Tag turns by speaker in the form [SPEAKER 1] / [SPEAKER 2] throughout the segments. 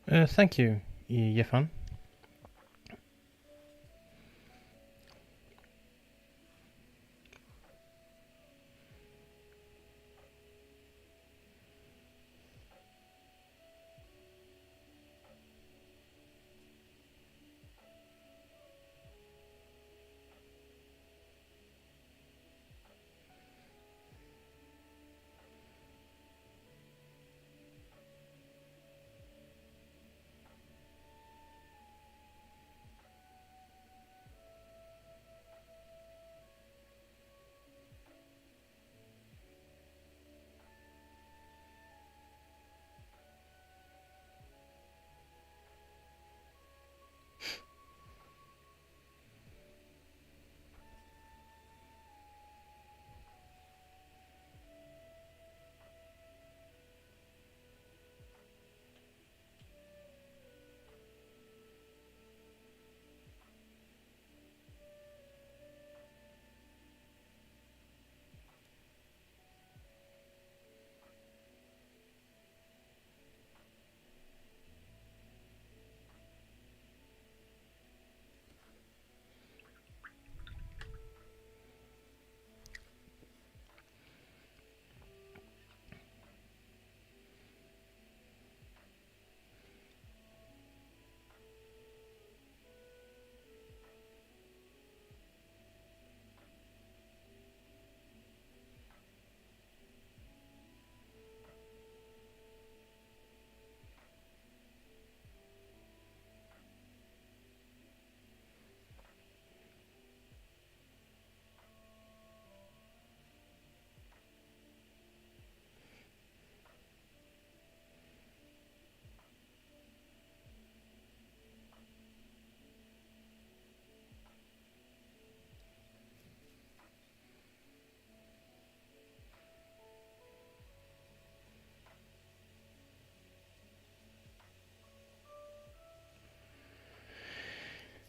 [SPEAKER 1] Thank you, Yefan.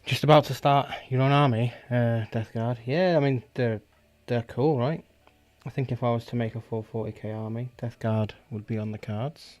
[SPEAKER 1] Just about to start your own army, Death Guard. Yeah, I mean they're cool, right? I think if I was to make a full 40k army, Death Guard would be on the cards.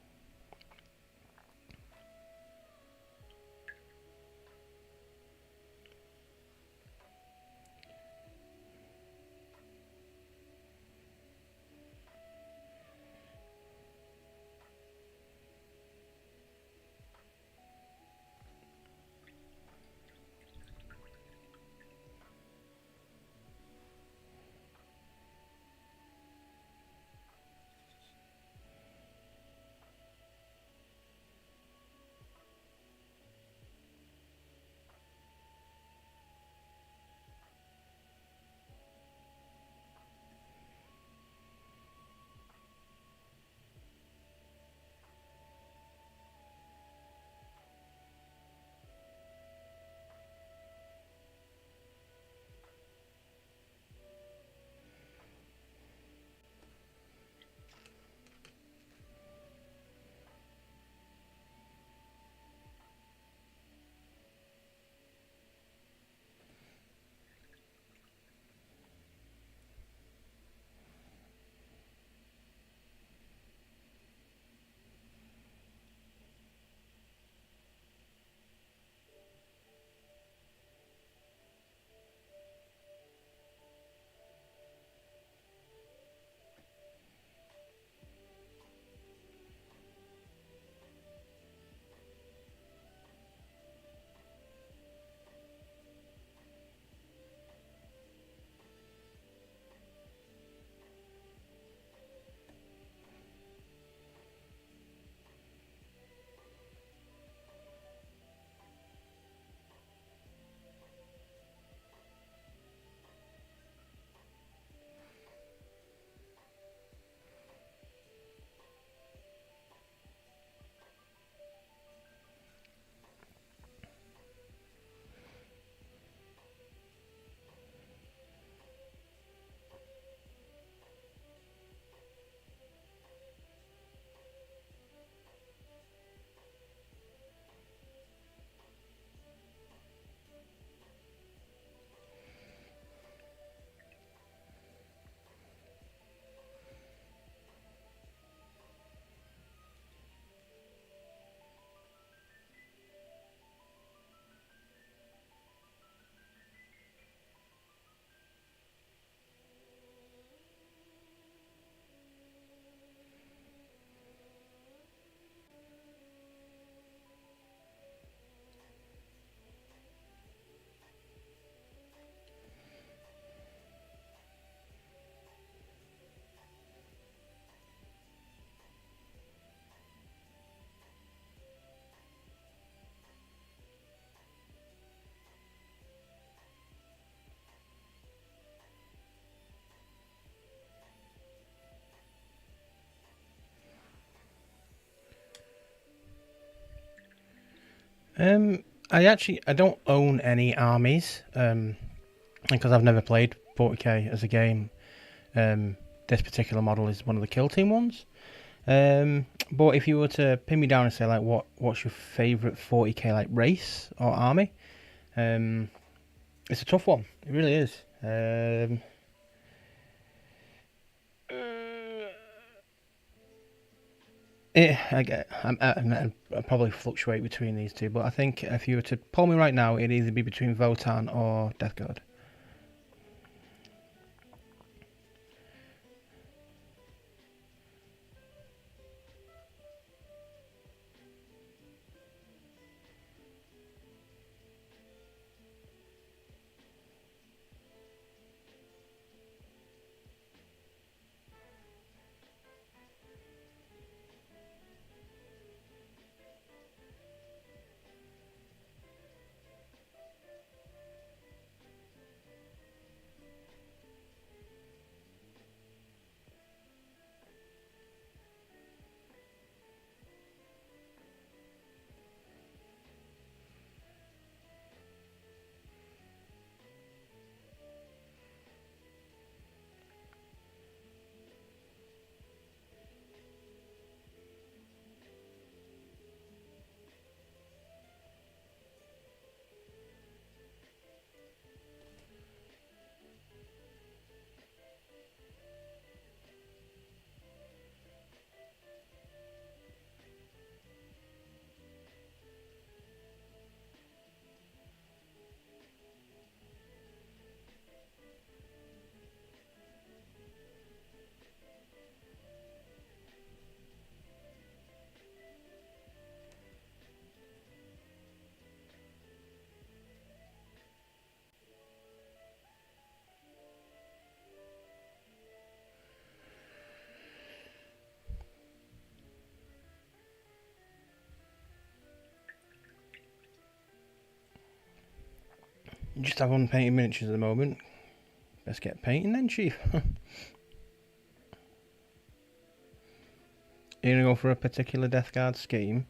[SPEAKER 1] I don't own any armies. Because I've never played 40k as a game. This particular model is one of the kill team ones. But if you were to pin me down and say like what's your favourite 40k like race or army, it's a tough one. It really is. I probably fluctuate between these two, but I think if you were to pull me right now, it'd either be between Votan or Death Guard. You just have unpainted miniatures at the moment. Let's get painting then, Chief. You're gonna go for a particular Death Guard scheme?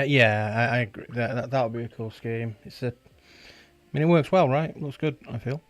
[SPEAKER 1] Yeah, I agree. That would be a cool scheme. I mean, it works well, right? It looks good, I feel.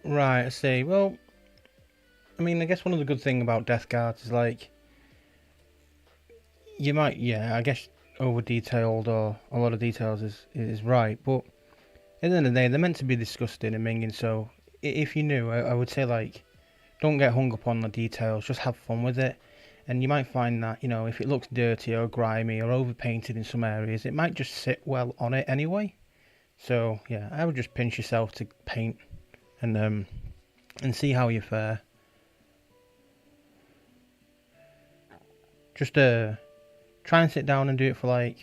[SPEAKER 1] Right, I see. Well, I mean, I guess one of the good thing about death guards is like you might, yeah, I guess over detailed or a lot of details is right, but at the end of the day, they're meant to be disgusting and minging. So if you knew, I would say like don't get hung up on the details. Just have fun with it, and you might find that if it looks dirty or grimy or overpainted in some areas, it might just sit well on it anyway. So yeah, I would just pinch yourself to paint and see how you fare. Just try and sit down and do it for like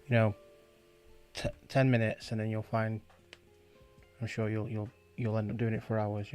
[SPEAKER 1] you know 10 minutes, and then you'll find. I'm sure you'll end up doing it for hours.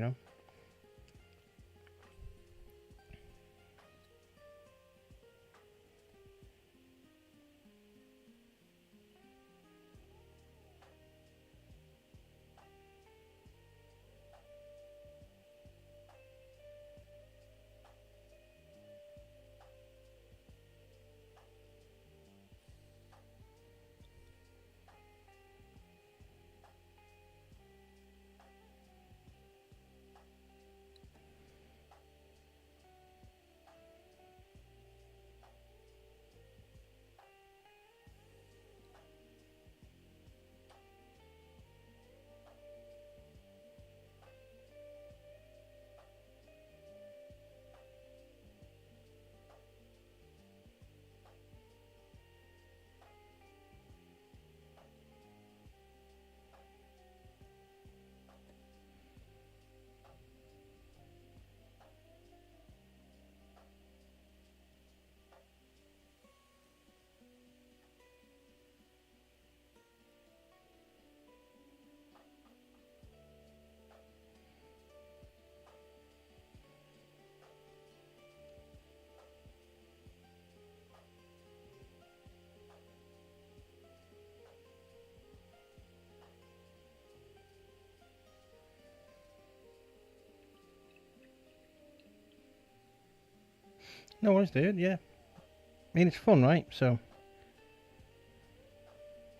[SPEAKER 1] No worries, dude. Yeah, I mean it's fun, right? So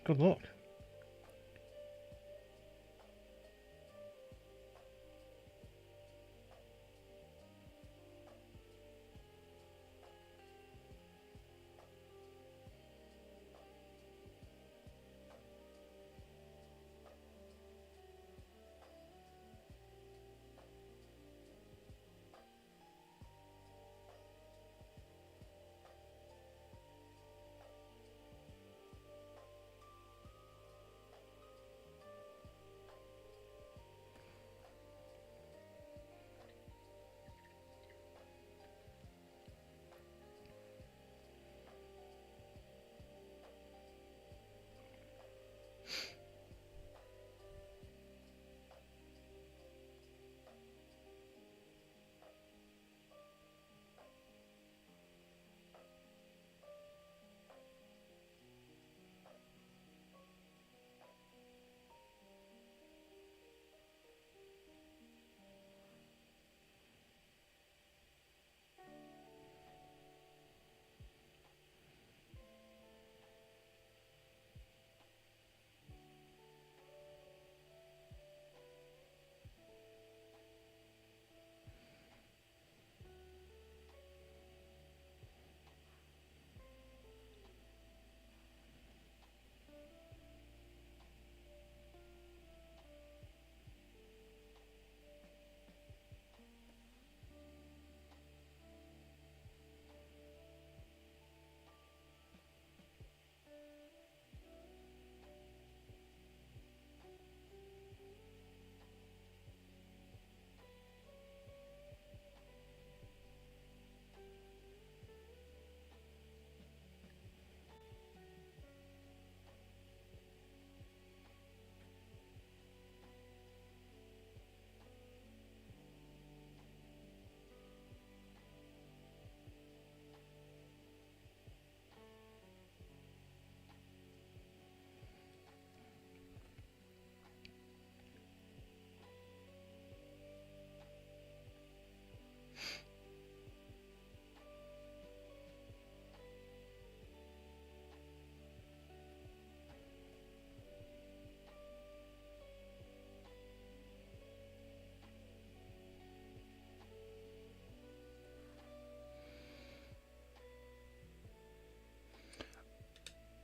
[SPEAKER 1] good luck.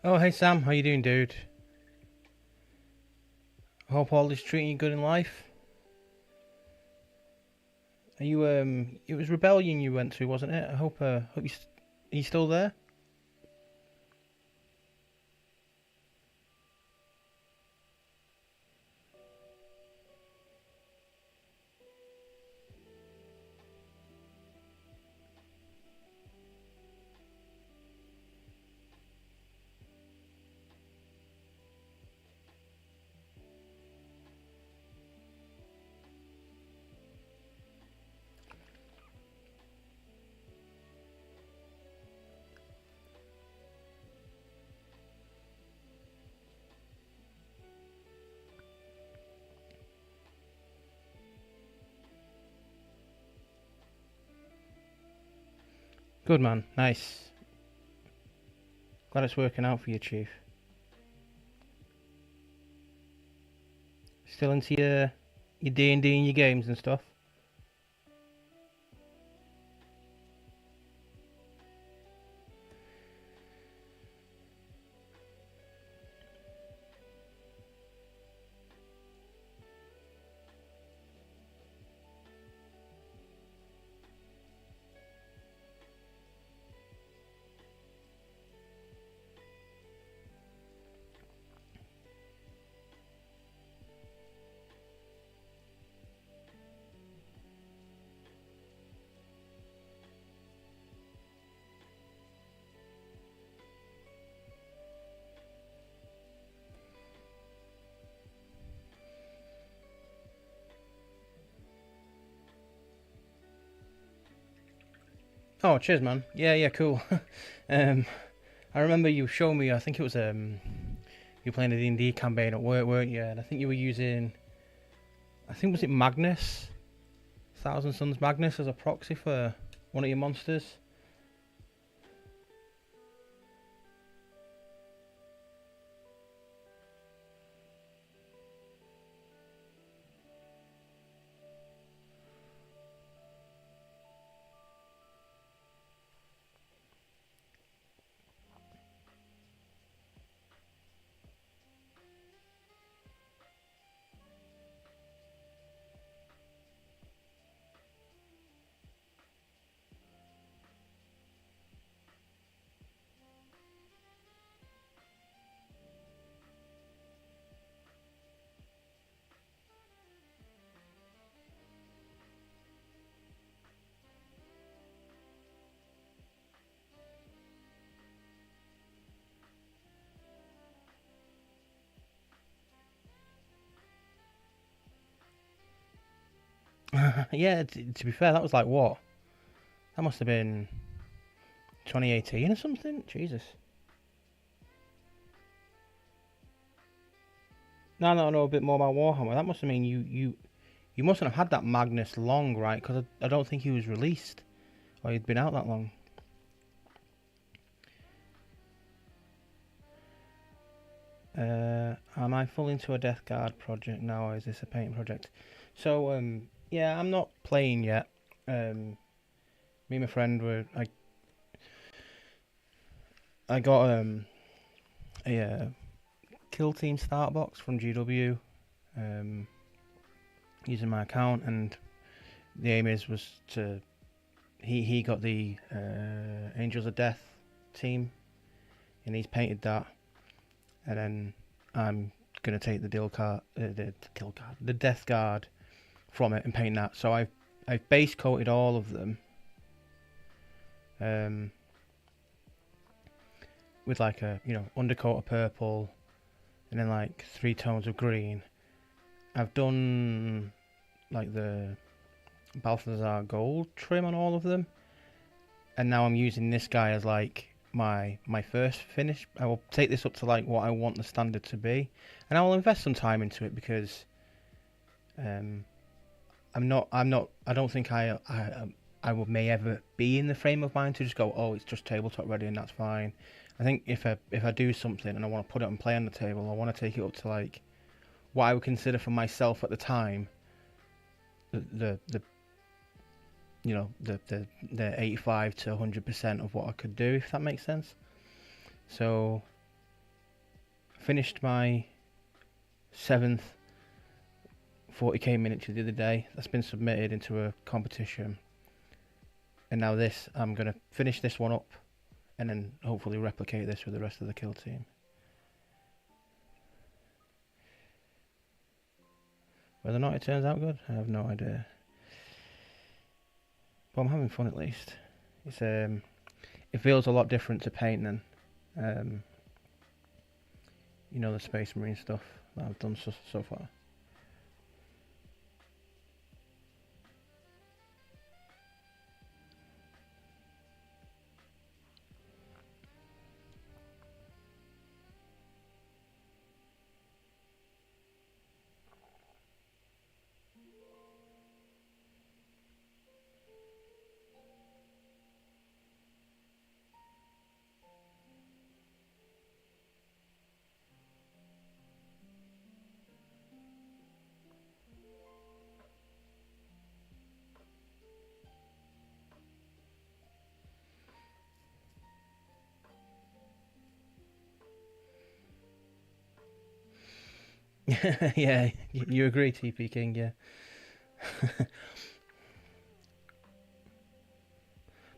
[SPEAKER 1] Oh, hey Sam, how you doing, dude? Hope all is treating you good in life. Are you It was Rebellion you went to, wasn't it? I hope are you still there? Good man, nice. Glad it's working out for you, Chief. Still into your D&D and your games and stuff? Oh, cheers, man. Yeah, yeah, cool. um, I remember you showing me. I think it was you were playing a D&D campaign at work, weren't you? And I think you were using. I think was it Magnus, Thousand Suns Magnus as a proxy for one of your monsters. Yeah, to be fair, that was like what? That must have been 2018 or something. Jesus. No, no, no. A bit more about Warhammer. That must have mean you mustn't have had that Magnus long, right? Because I don't think he was released or he'd been out that long. Am I full into a Death Guard project now, or is this a painting project? So, yeah, I'm not playing yet. Me and my friend I got a Kill Team start box from GW, um, using my account, and the aim was to he got the Angels of Death team, and he's painted that, and then I'm gonna take the the Death Guard from it and paint that. So I've base coated all of them, um, with like a undercoat of purple, and then like 3 tones of green. I've done like the Balthazar gold trim on all of them, and now I'm using this guy as like my first finish. I will take this up to like what I want the standard to be, and I will invest some time into it because I don't think I may ever be in the frame of mind to just go, oh, it's just tabletop ready and that's fine. I think if I do something and I want to put it and play on the table, I want to take it up to like what I would consider for myself at the time the the 85 to 100% of what I could do, if that makes sense. So finished my 7th 40k miniature the other day. That's been submitted into a competition. And now this, I'm going to finish this one up and then hopefully replicate this with the rest of the kill team. Whether or not it turns out good, I have no idea. But I'm having fun at least. It's it feels a lot different to painting than you know, the Space Marine stuff that I've done so far. Yeah, you agree, TP King, yeah.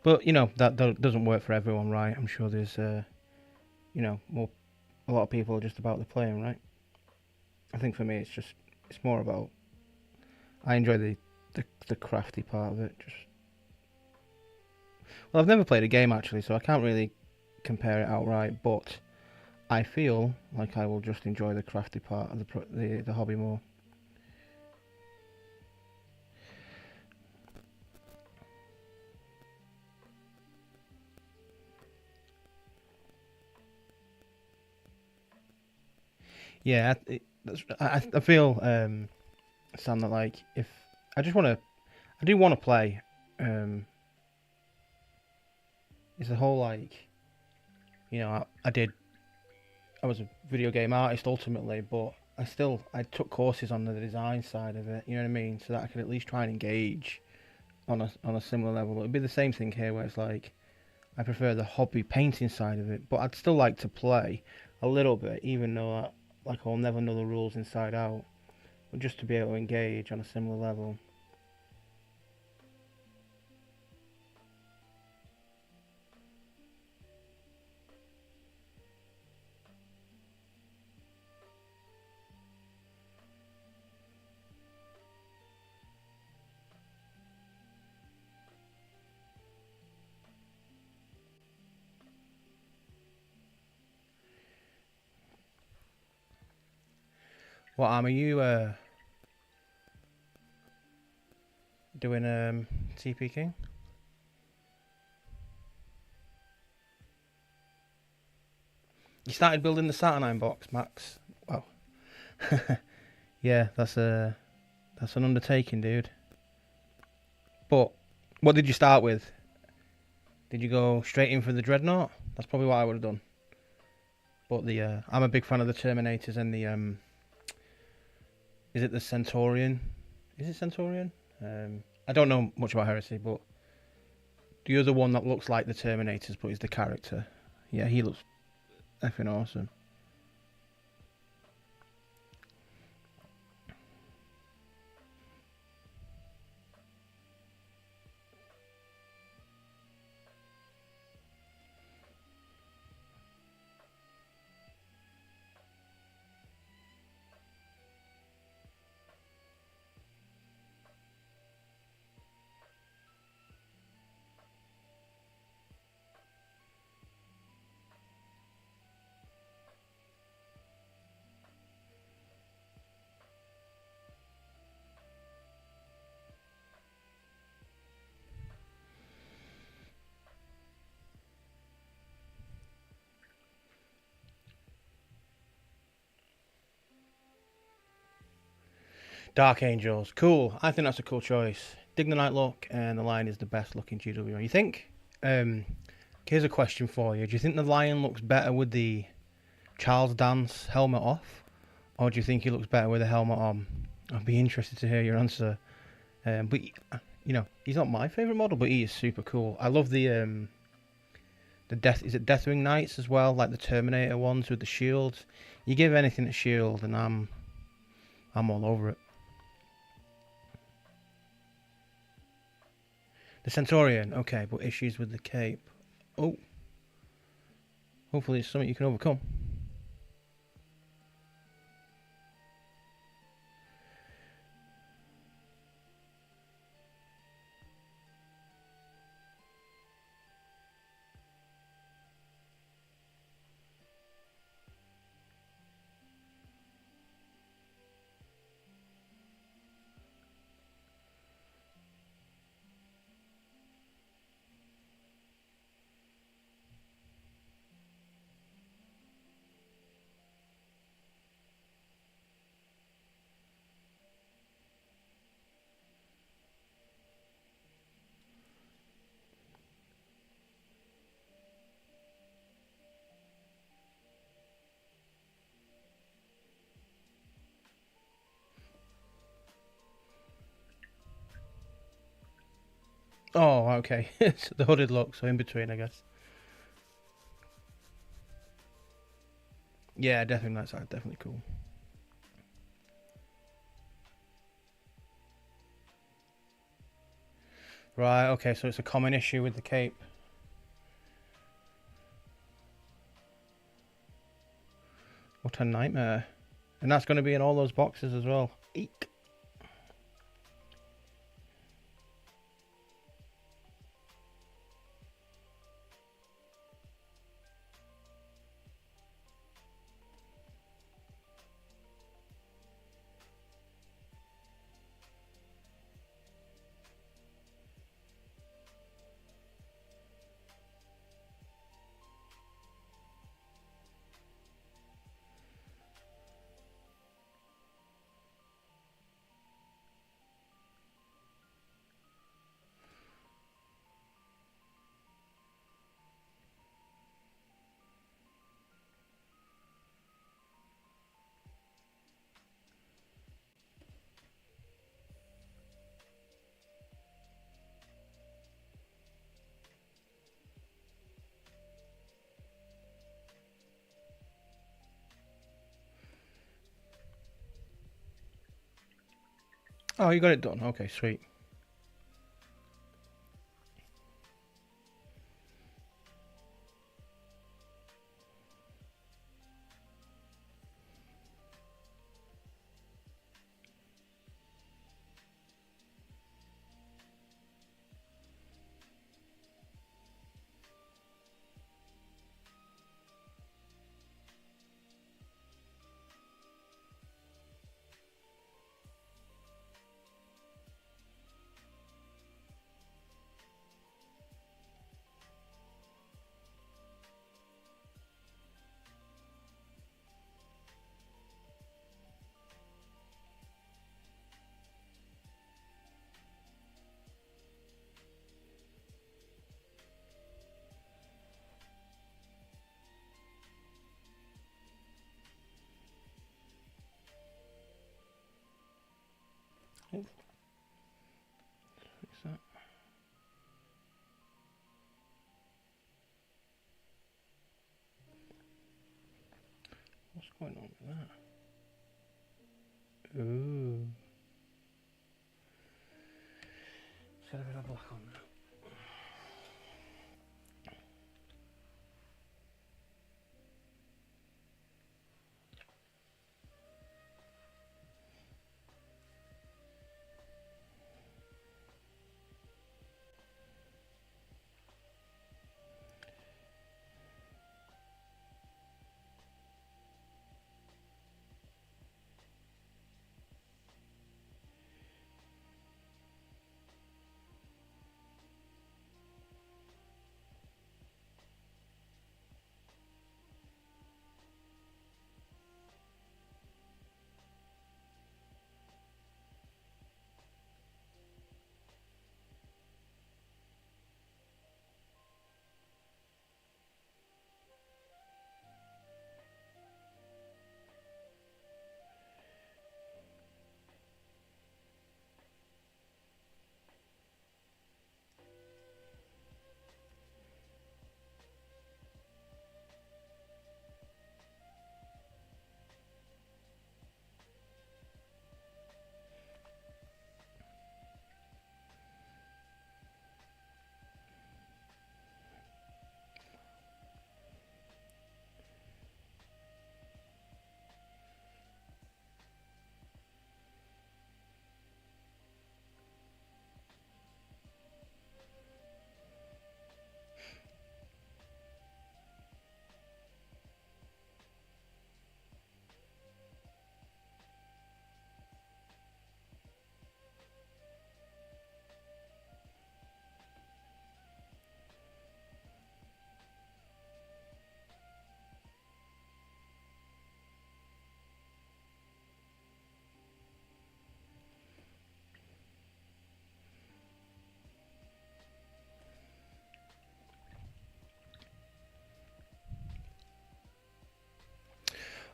[SPEAKER 1] But, you know, that doesn't work for everyone, right? I'm sure there's, you know, a lot of people are just about the playing, right? I think for me, it's more about, I enjoy the crafty part of it. Well, I've never played a game, actually, so I can't really compare it outright, but I feel like I will just enjoy the crafty part of the hobby more. Yeah, I feel, Sam, that like if I do want to play. It's the whole like, you know, I was a video game artist ultimately, but I took courses on the design side of it. You know what I mean? So that I could at least try and engage on a similar level. It'd be the same thing here, where it's like I prefer the hobby painting side of it, but I'd still like to play a little bit, even though like I'll never know the rules inside out, but just to be able to engage on a similar level. What arm are you doing, TP King? You started building the Saturnine box, Max. Wow. Yeah, that's an undertaking, dude. But what did you start with? Did you go straight in for the Dreadnought? That's probably what I would have done. But I'm a big fan of the Terminators and the is it the Centaurian? Is it Centaurian? I don't know much about Heresy, but the other one that looks like the Terminators but is the character. Yeah, he looks effing awesome. Dark Angels, cool. I think that's a cool choice. Dig the Night look, and the Lion is the best looking GW. You think? Here's a question for you. Do you think the Lion looks better with the Charles Dance helmet off, or do you think he looks better with the helmet on? I'd be interested to hear your answer. But you know, he's not my favorite model, but he is super cool. I love the Deathwing Knights as well, like the Terminator ones with the shields. You give anything a shield, and I'm all over it. The Centaurian, okay, but issues with the cape. Oh, hopefully it's something you can overcome. Oh, okay. It's the hooded look, so in between, I guess. Yeah, definitely that side, definitely cool. Right, okay, so it's a common issue with the cape. What a nightmare. And that's going to be in all those boxes as well. Eek. Oh, you got it done. Okay, sweet. Oh, fix that. What's going on with that? Ooh. It's got a bit of black on now.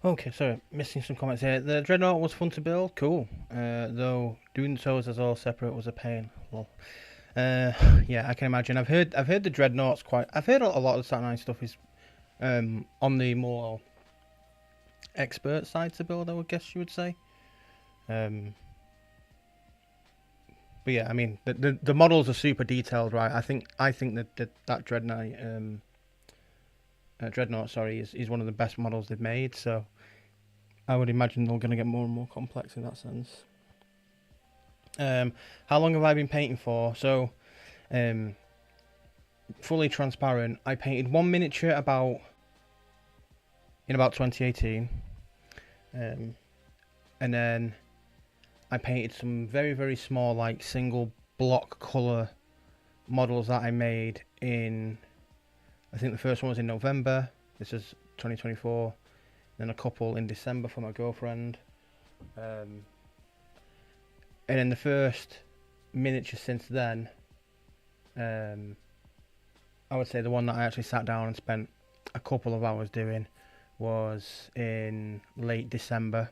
[SPEAKER 1] Okay, sorry, missing some comments here. The Dreadnought was fun to build, cool. Though doing so as all separate was a pain. Well, yeah, I can imagine. I've heard the Dreadnought's quite. I've heard a lot of the Sat9 stuff is on the more expert side to build, I would guess you would say. But yeah, I mean the models are super detailed, right? I think that Dreadnought, sorry, is one of the best models they've made. So I would imagine they're going to get more and more complex in that sense. How long have I been painting for? So, fully transparent, I painted one miniature in about 2018, and then I painted some very, very small, like single block color models that I made in, I think the first one was in November, this is 2024, then a couple in December for my girlfriend, and then the first miniature since then, I would say the one that I actually sat down and spent a couple of hours doing was in late December.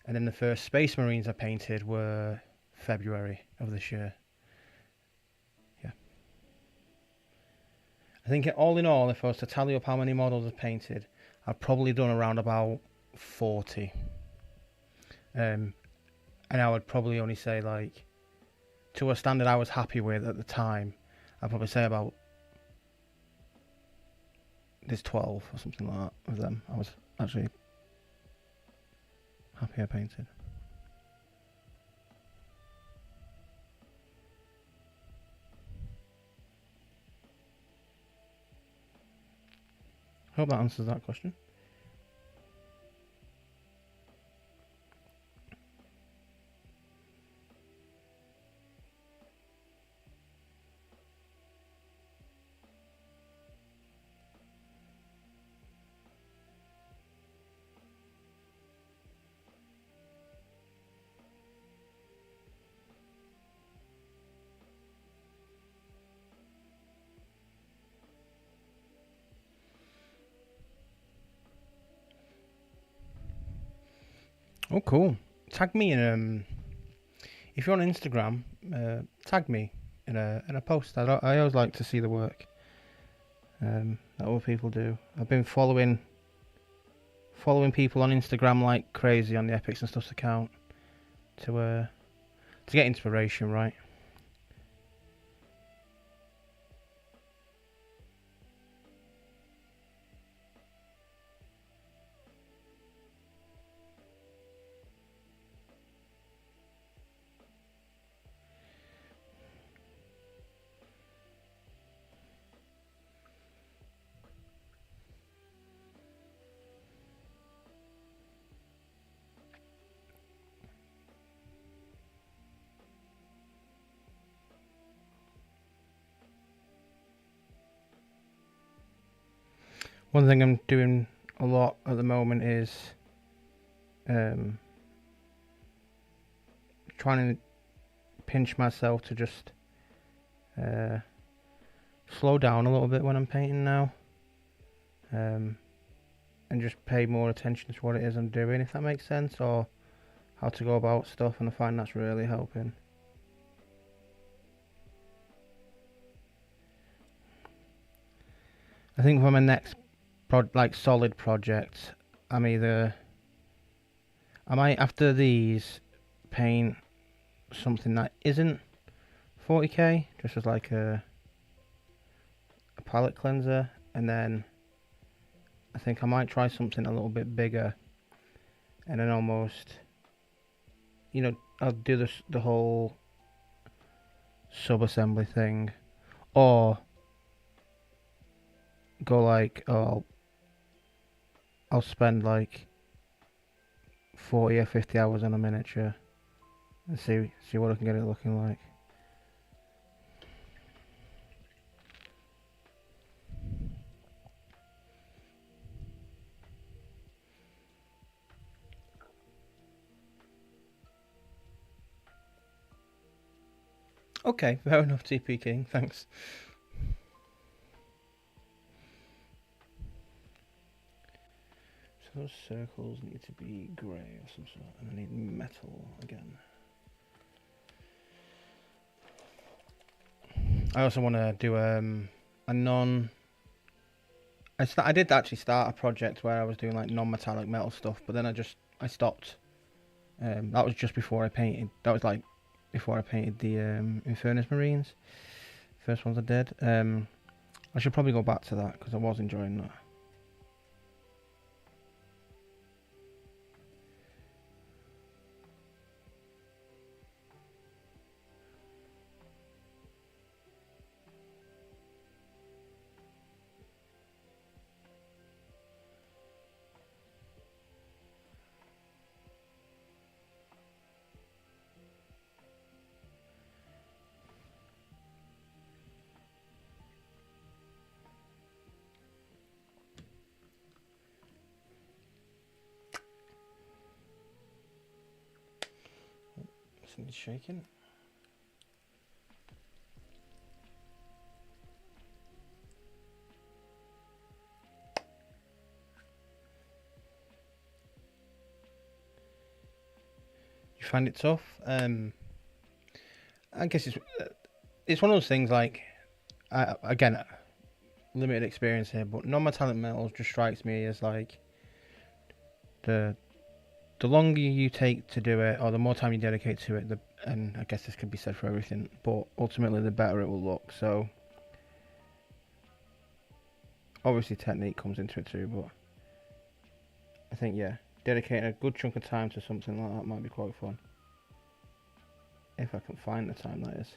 [SPEAKER 1] And then the first Space Marines I painted were February of this year. Yeah. I think all in all, if I was to tally up how many models I've painted, I've probably done around about 40. And I would probably only say, like, to a standard I was happy with at the time, I'd probably say about there's 12 or something like that of them. I was actually happy I painted. Hope that answers that question. Oh, cool. Tag me in if you're on Instagram. Tag me in a post. I always like to see the work that other people do. I've been following people on Instagram like crazy on the Epics'N'Stuffs account to get inspiration, right? One thing I'm doing a lot at the moment is trying to pinch myself to just slow down a little bit when I'm painting now, and just pay more attention to what it is I'm doing, if that makes sense, or how to go about stuff, and I find that's really helping. I think for my next solid project, I might after these paint something that isn't 40k, just as like a palette cleanser, and then I think I might try something a little bit bigger, and then almost, I'll do the whole sub-assembly thing, or go like, I'll spend like 40 or 50 hours on a miniature and see what I can get it looking like. Okay, fair enough, TP King, thanks. So Those circles need to be grey or some sort, and I need metal again. I also want to do a non. I did actually start a project where I was doing like non-metallic metal stuff, but then I stopped. That was just before I painted. That was like before I painted the Infernus Marines. First ones I did. I should probably go back to that because I was enjoying that. Something's shaking. You find it tough? I guess it's one of those things like, again, limited experience here, but non-metallic metals just strikes me as like the longer you take to do it, or the more time you dedicate to it, and I guess this could be said for everything, but ultimately the better it will look. So obviously technique comes into it too, but I think, yeah, dedicating a good chunk of time to something like that might be quite fun. If I can find the time, that is.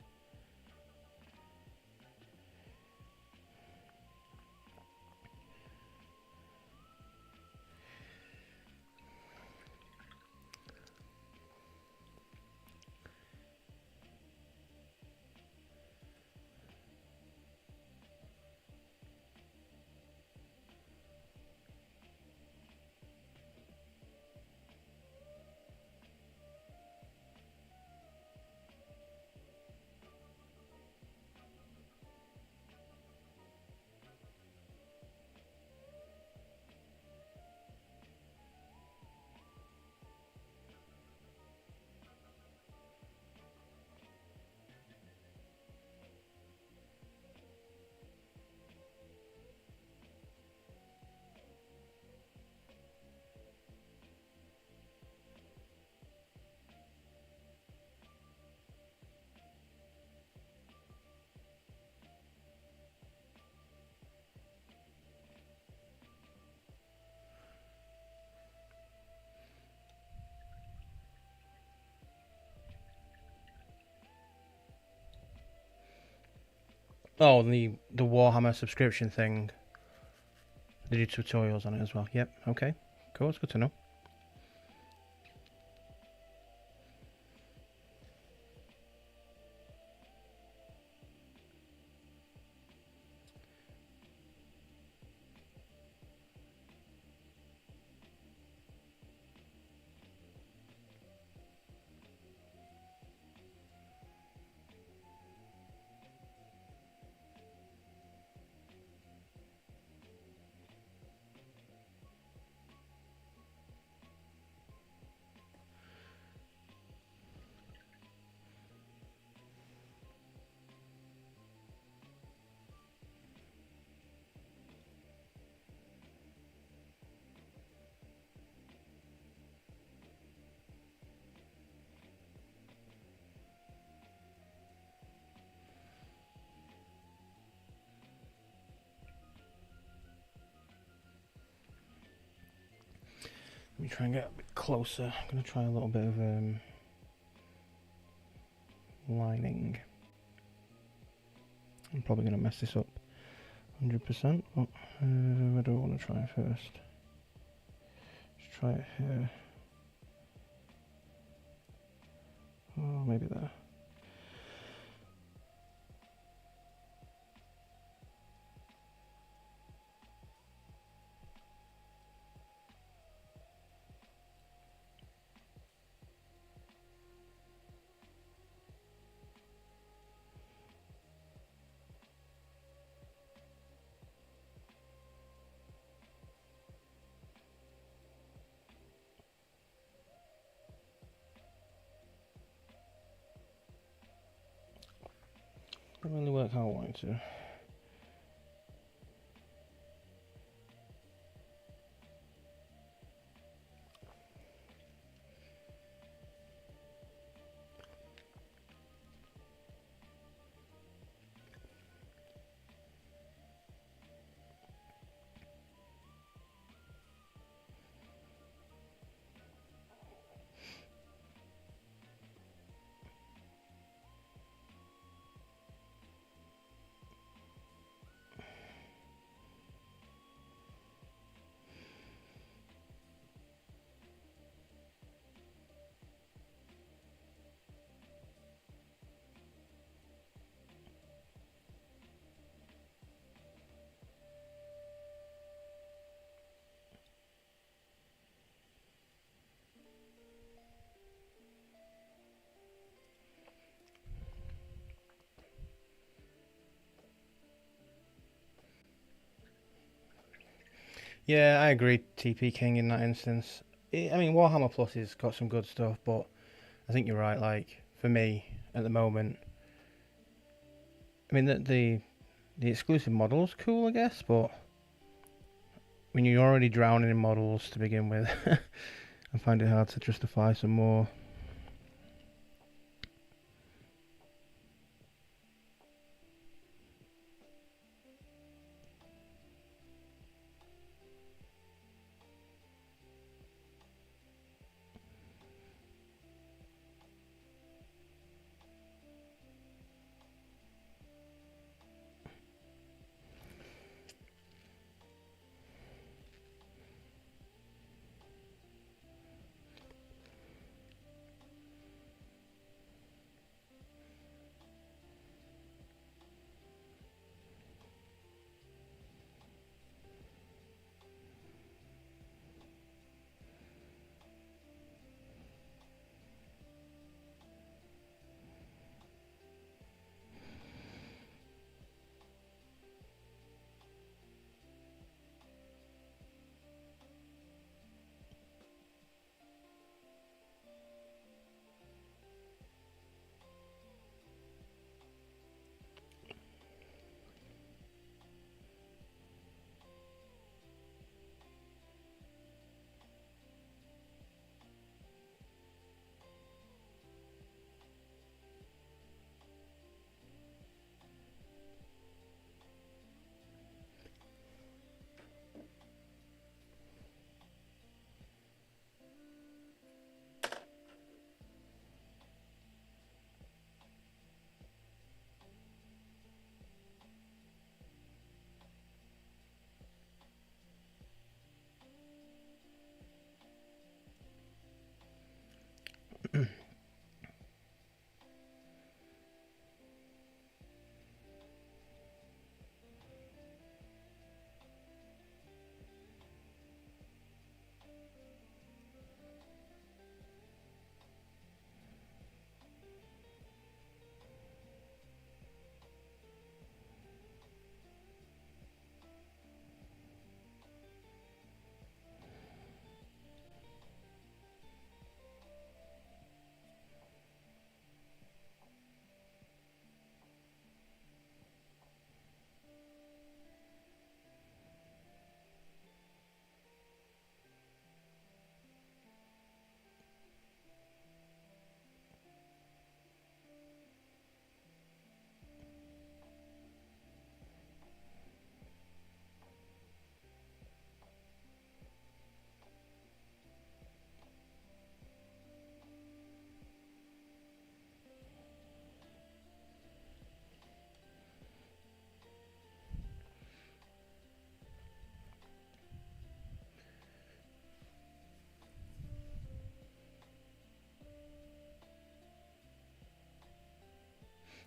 [SPEAKER 1] Oh, the Warhammer subscription thing. They do tutorials on it as well. Yep. Okay. Cool. It's good to know. Let me try and get a bit closer. I'm going to try a little bit of lining. I'm probably going to mess this up 100%, but where do I want to try first? Let's try it here. Oh, maybe there. Don't really work how I want it to. Yeah, I agree, TP King in that instance. I mean, Warhammer Plus has got some good stuff, but I think you're right. Like for me at the moment, I mean the exclusive models cool, I guess, but when you're already drowning in models to begin with, I find it hard to justify some more.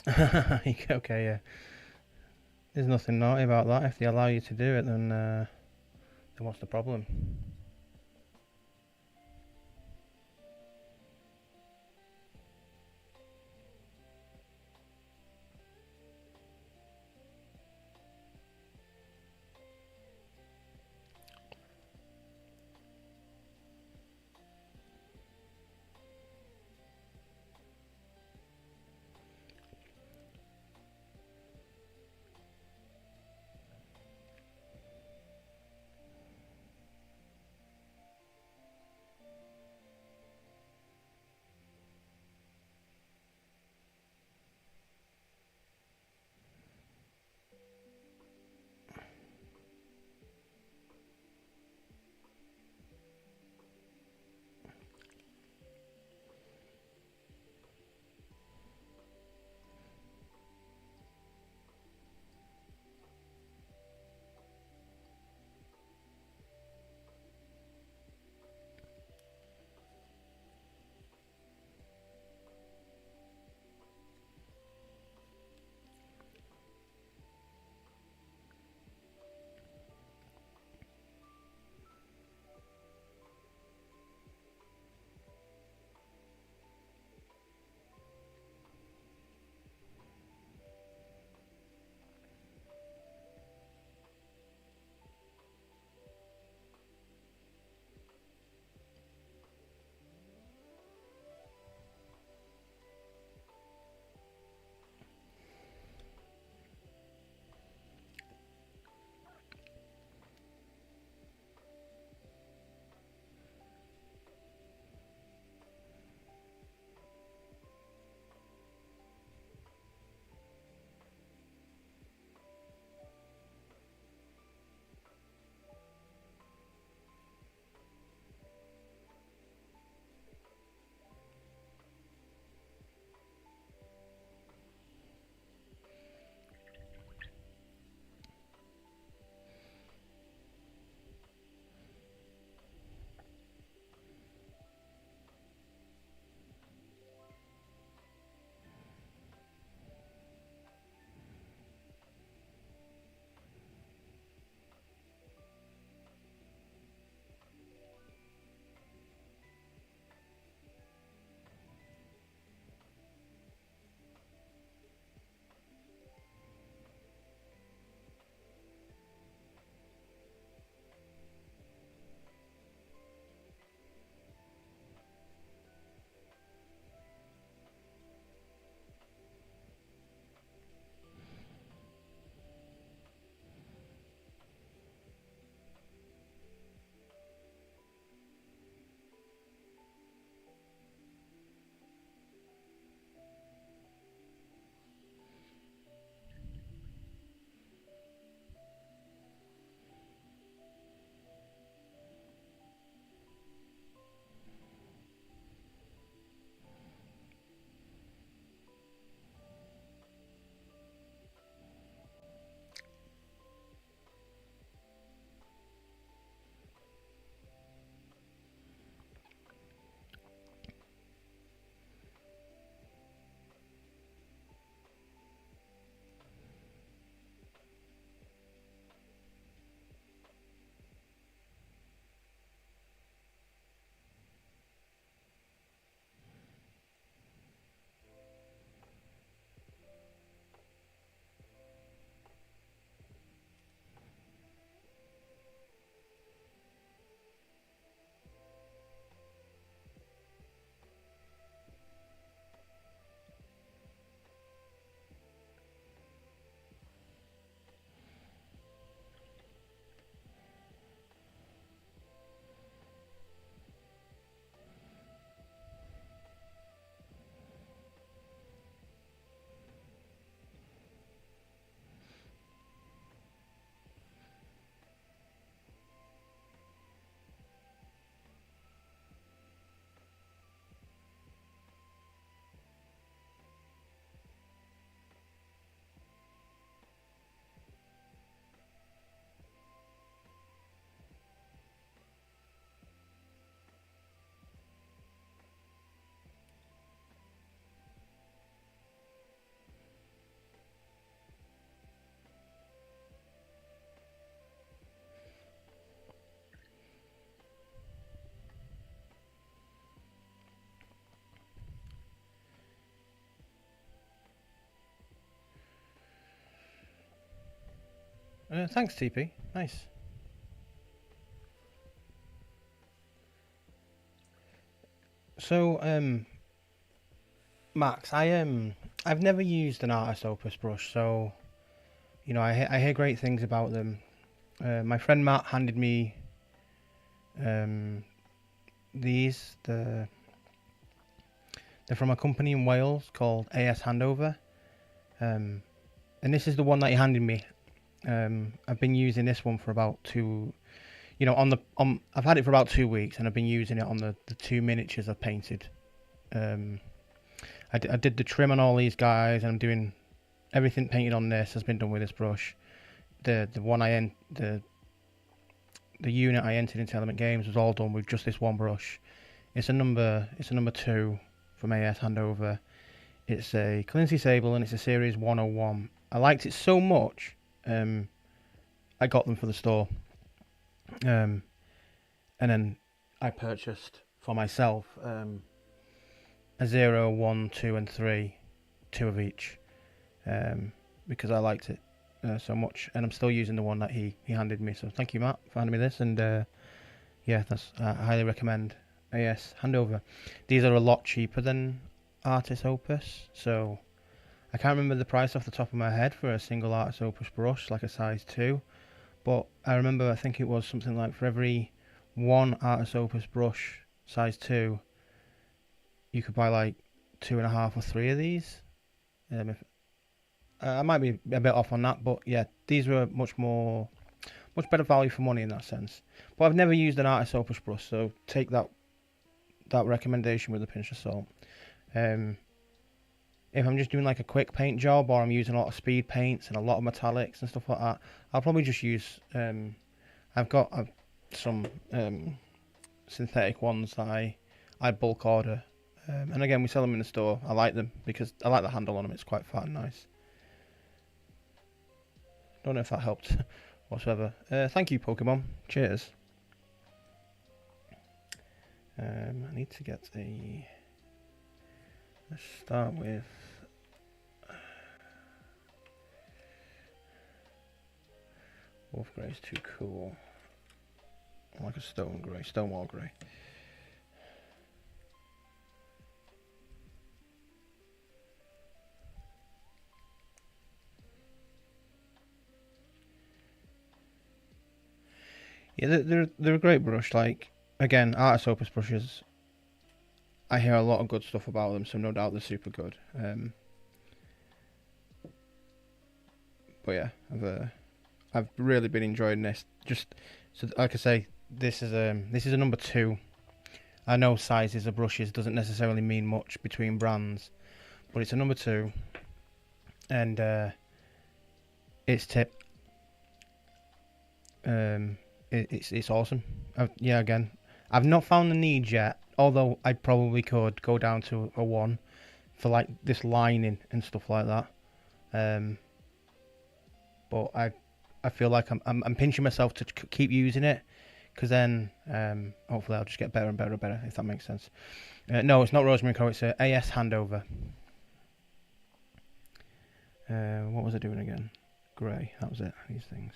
[SPEAKER 1] Okay, yeah. There's nothing naughty about that. If they allow you to do it, then what's the problem? Thanks, TP. Nice. So, Max, I've never used an artist opus brush, so I hear great things about them. My friend Matt handed me um, these. They're from a company in Wales called AS Handover, and this is the one that he handed me. I've been using this one for about two. I've had it for about 2 weeks, and I've been using it on the two miniatures I've painted. Um, I did the trim on all these guys, and I'm doing everything painted on this has been done with this brush. The unit I entered into Element Games was all done with just this one brush. It's a number 2 from AS Handover. It's a Clancy Sable and it's a Series 101. I liked it so much, I got them for the store. And then I purchased for myself a 0, 1, 2 and 3, 2 of each, because I liked it so much, and I'm still using the one that he handed me. So thank you, Matt, for handing me this, and yeah, I highly recommend AS Handover. These are a lot cheaper than Artist Opus, so I can't remember the price off the top of my head for a single Artist Opus brush, like a size 2, but I remember I think it was something like for every one Artist Opus brush size 2, you could buy like 2.5 or 3 of these. If I might be a bit off on that, but yeah, these were much better value for money in that sense. But I've never used an Artist Opus brush, so take that recommendation with a pinch of salt. If I'm just doing like a quick paint job, or I'm using a lot of speed paints and a lot of metallics and stuff like that, I'll probably just use. I've got some synthetic ones that I bulk order, and again we sell them in the store. I like them because I like the handle on them. It's quite fat and nice. Don't know if that helped whatsoever. Thank you, Pokemon. Cheers. I need to get the. Let's start with. Wolf Grey is too cool. I like a stone grey, stonewall grey. Yeah, they're a great brush. Like again, Artist Opus brushes. I hear a lot of good stuff about them, so no doubt they're super good. But yeah, I've really been enjoying this. Just so, like I say, this is a number 2. I know sizes of brushes doesn't necessarily mean much between brands, but it's a number 2, and it's tip. It's awesome. Yeah, again, I've not found the need yet, although I probably could go down to a 1 for like this lining and stuff like that. But I feel like I'm pinching myself to keep using it, because then hopefully I'll just get better and better and better, if that makes sense. No, it's not Rosemary Crow, it's a AS Handover. What was I doing again? Grey, that was it, these things.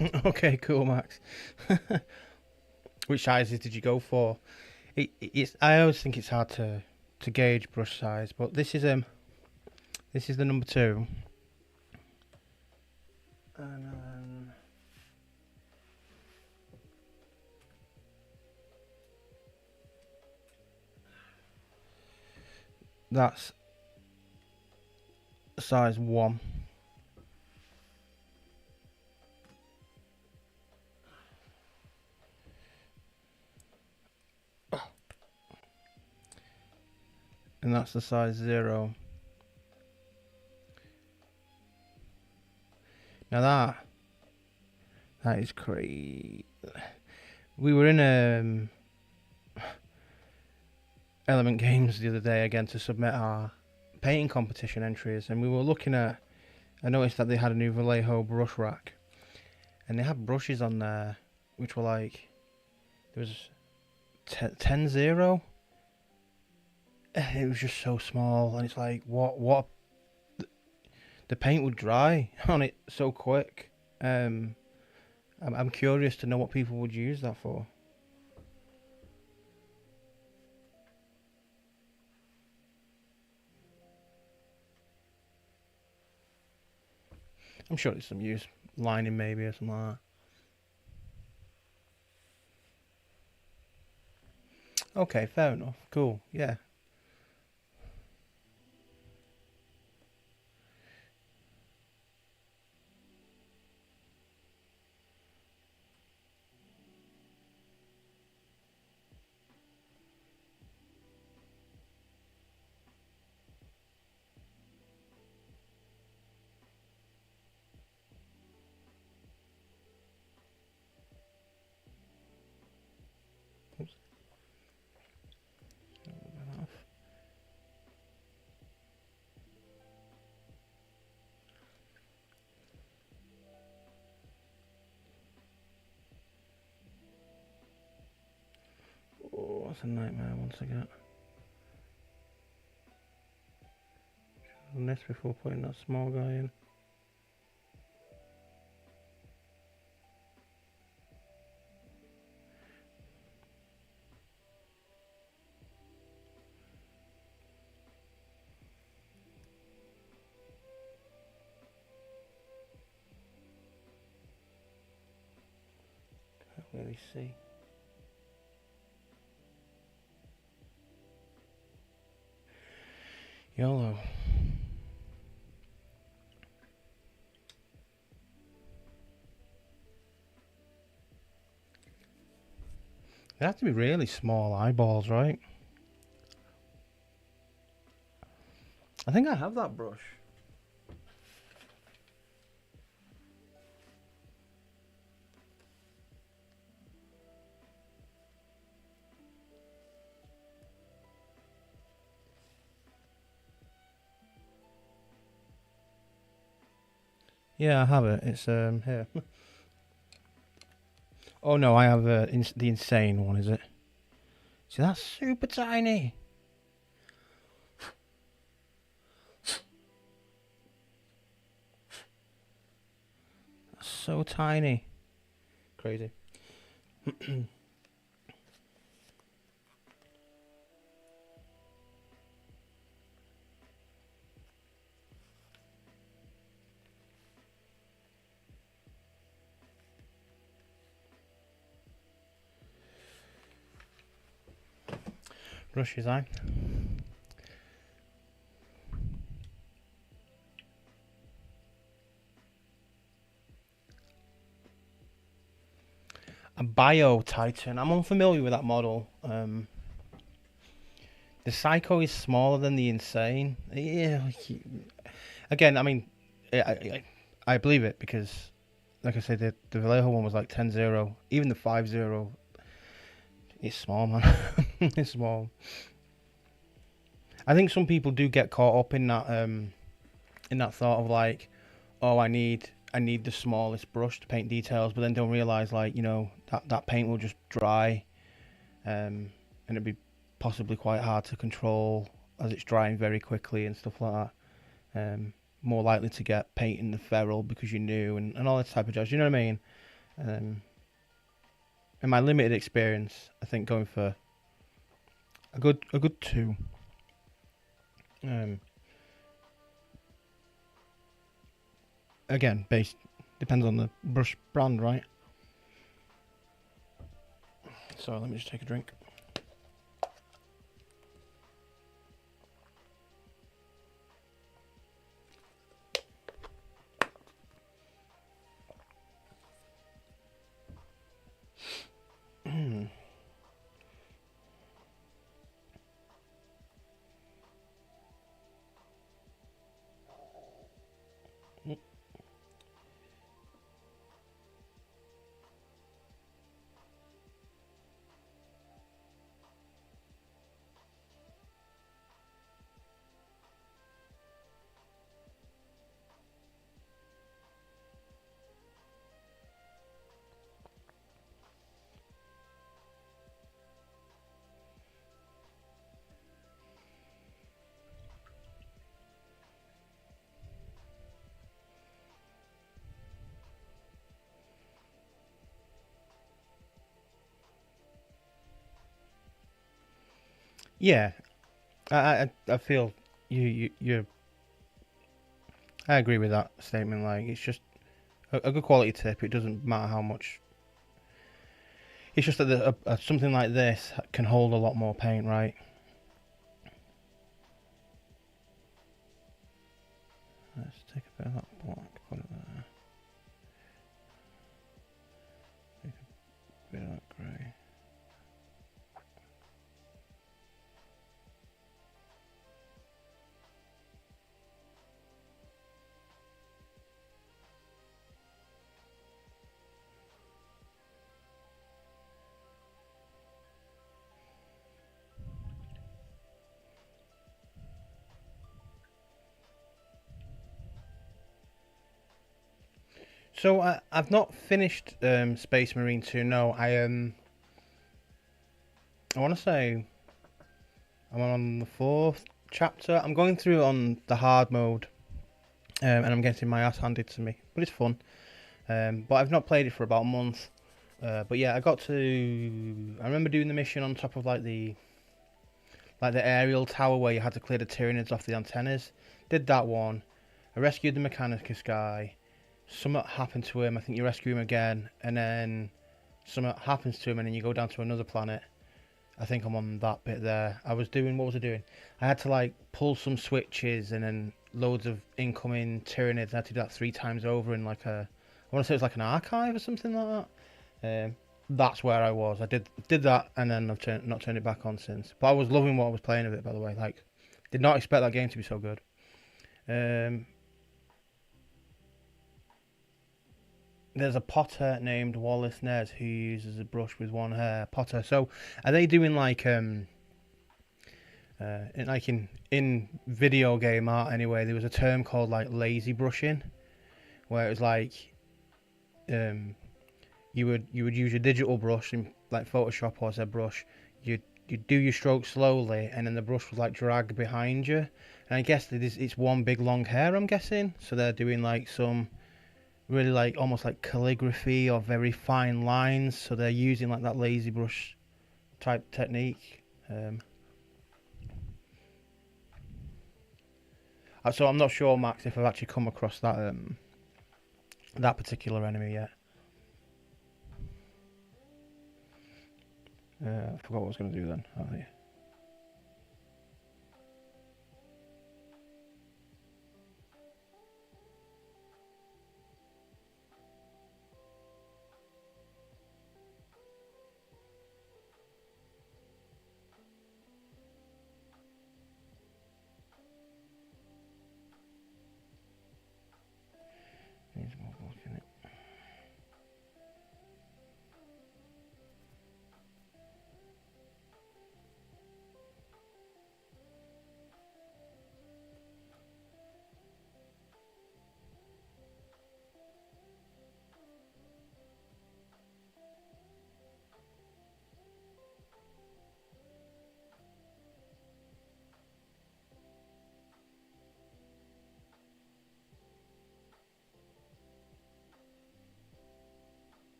[SPEAKER 1] Okay, cool, Max. Which sizes did you go for? It's I always think it's hard to gauge brush size, but this is the number two, and that's size one. And that's the size 0. Now that is crazy. We were in Element Games the other day again to submit our painting competition entries, and we were looking at. I noticed that they had a new Vallejo brush rack, and they had brushes on there which were like there was 10-0. It was just so small, and it's like what the paint would dry on it so quick. I'm curious to know what people would use that for. I'm sure it's some use lining maybe or something like that. Okay, fair enough. Cool. Yeah. Oops. Oh, that's a nightmare once again. On this before putting that small guy in. Can't really see. YOLO. They have to be really small eyeballs, right? I think I have that brush. Yeah, I have it. It's here. Oh no, I have the insane one. Is it? See, that's super tiny. That's so tiny. Crazy. Brush design. A Bio Titan. I'm unfamiliar with that model. The Psycho is smaller than the Insane. Yeah. Again, I mean, I believe it because, like I said, the Vallejo one was like 10-0. Even the 5-0, it's small, man. It's small. I think some people do get caught up in that thought of like, oh, I need the smallest brush to paint details, but then don't realize like that paint will just dry, and it'd be possibly quite hard to control as it's drying very quickly and stuff like that. More likely to get paint in the ferrule because you're new and all this type of jazz. You know what I mean? In my limited experience, I think going for a good 2. Again, depends on the brush brand, right? So let me just take a drink. Yeah, I feel you I agree with that statement. Like, it's just a good quality tip. It doesn't matter how much. It's just that something like this can hold a lot more paint, right? Let's take a bit of that black, put it there. Take a bit of that grey. So I've not finished Space Marine 2. No, I want to say I'm on the 4th chapter. I'm going through it on the hard mode, and I'm getting my ass handed to me, but it's fun. But I've not played it for about a month. But yeah, I remember doing the mission on top of like the aerial tower where you had to clear the Tyranids off the antennas. Did that one. I rescued the Mechanicus guy. Something happened to him. I think you rescue him again, and then something happens to him, and then you go down to another planet. I think I'm on that bit there. What was I doing? I had to like pull some switches, and then loads of incoming Tyranids. I had to do that 3 times over in like I want to say it was like an archive or something like that. That's where I was. I did that, and then I've not turned it back on since. But I was loving what I was playing of it, by the way. Like, did not expect that game to be so good. There's a potter named Wallace Nez who uses a brush with one hair. Potter. So, are they doing like in video game art anyway? There was a term called like lazy brushing, where it was like you would use your digital brush in like Photoshop or ZBrush. You'd do your stroke slowly, and then the brush would like drag behind you. And I guess it's one big long hair. I'm guessing. So they're doing like some really like almost like calligraphy or very fine lines. So they're using like that lazy brush type technique. So I'm not sure, Max, if I've actually come across that particular enemy yet. I forgot what I was going to do then. Oh, yeah. Needs more block in it.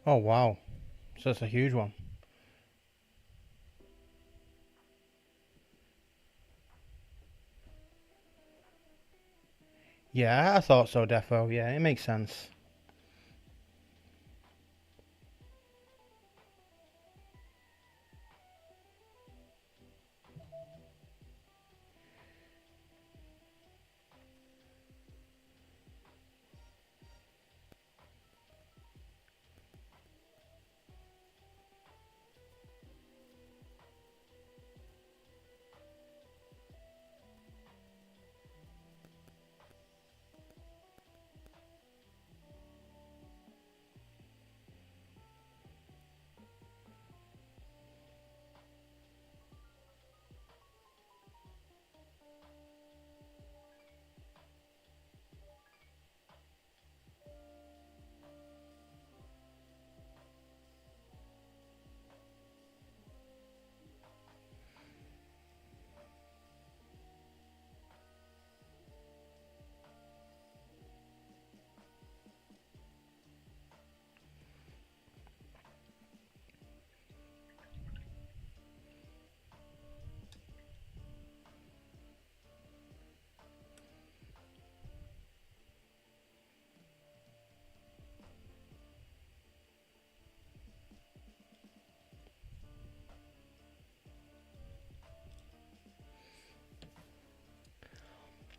[SPEAKER 1] Oh wow, so that's a huge one. Yeah, I thought so, defo. Yeah, it makes sense.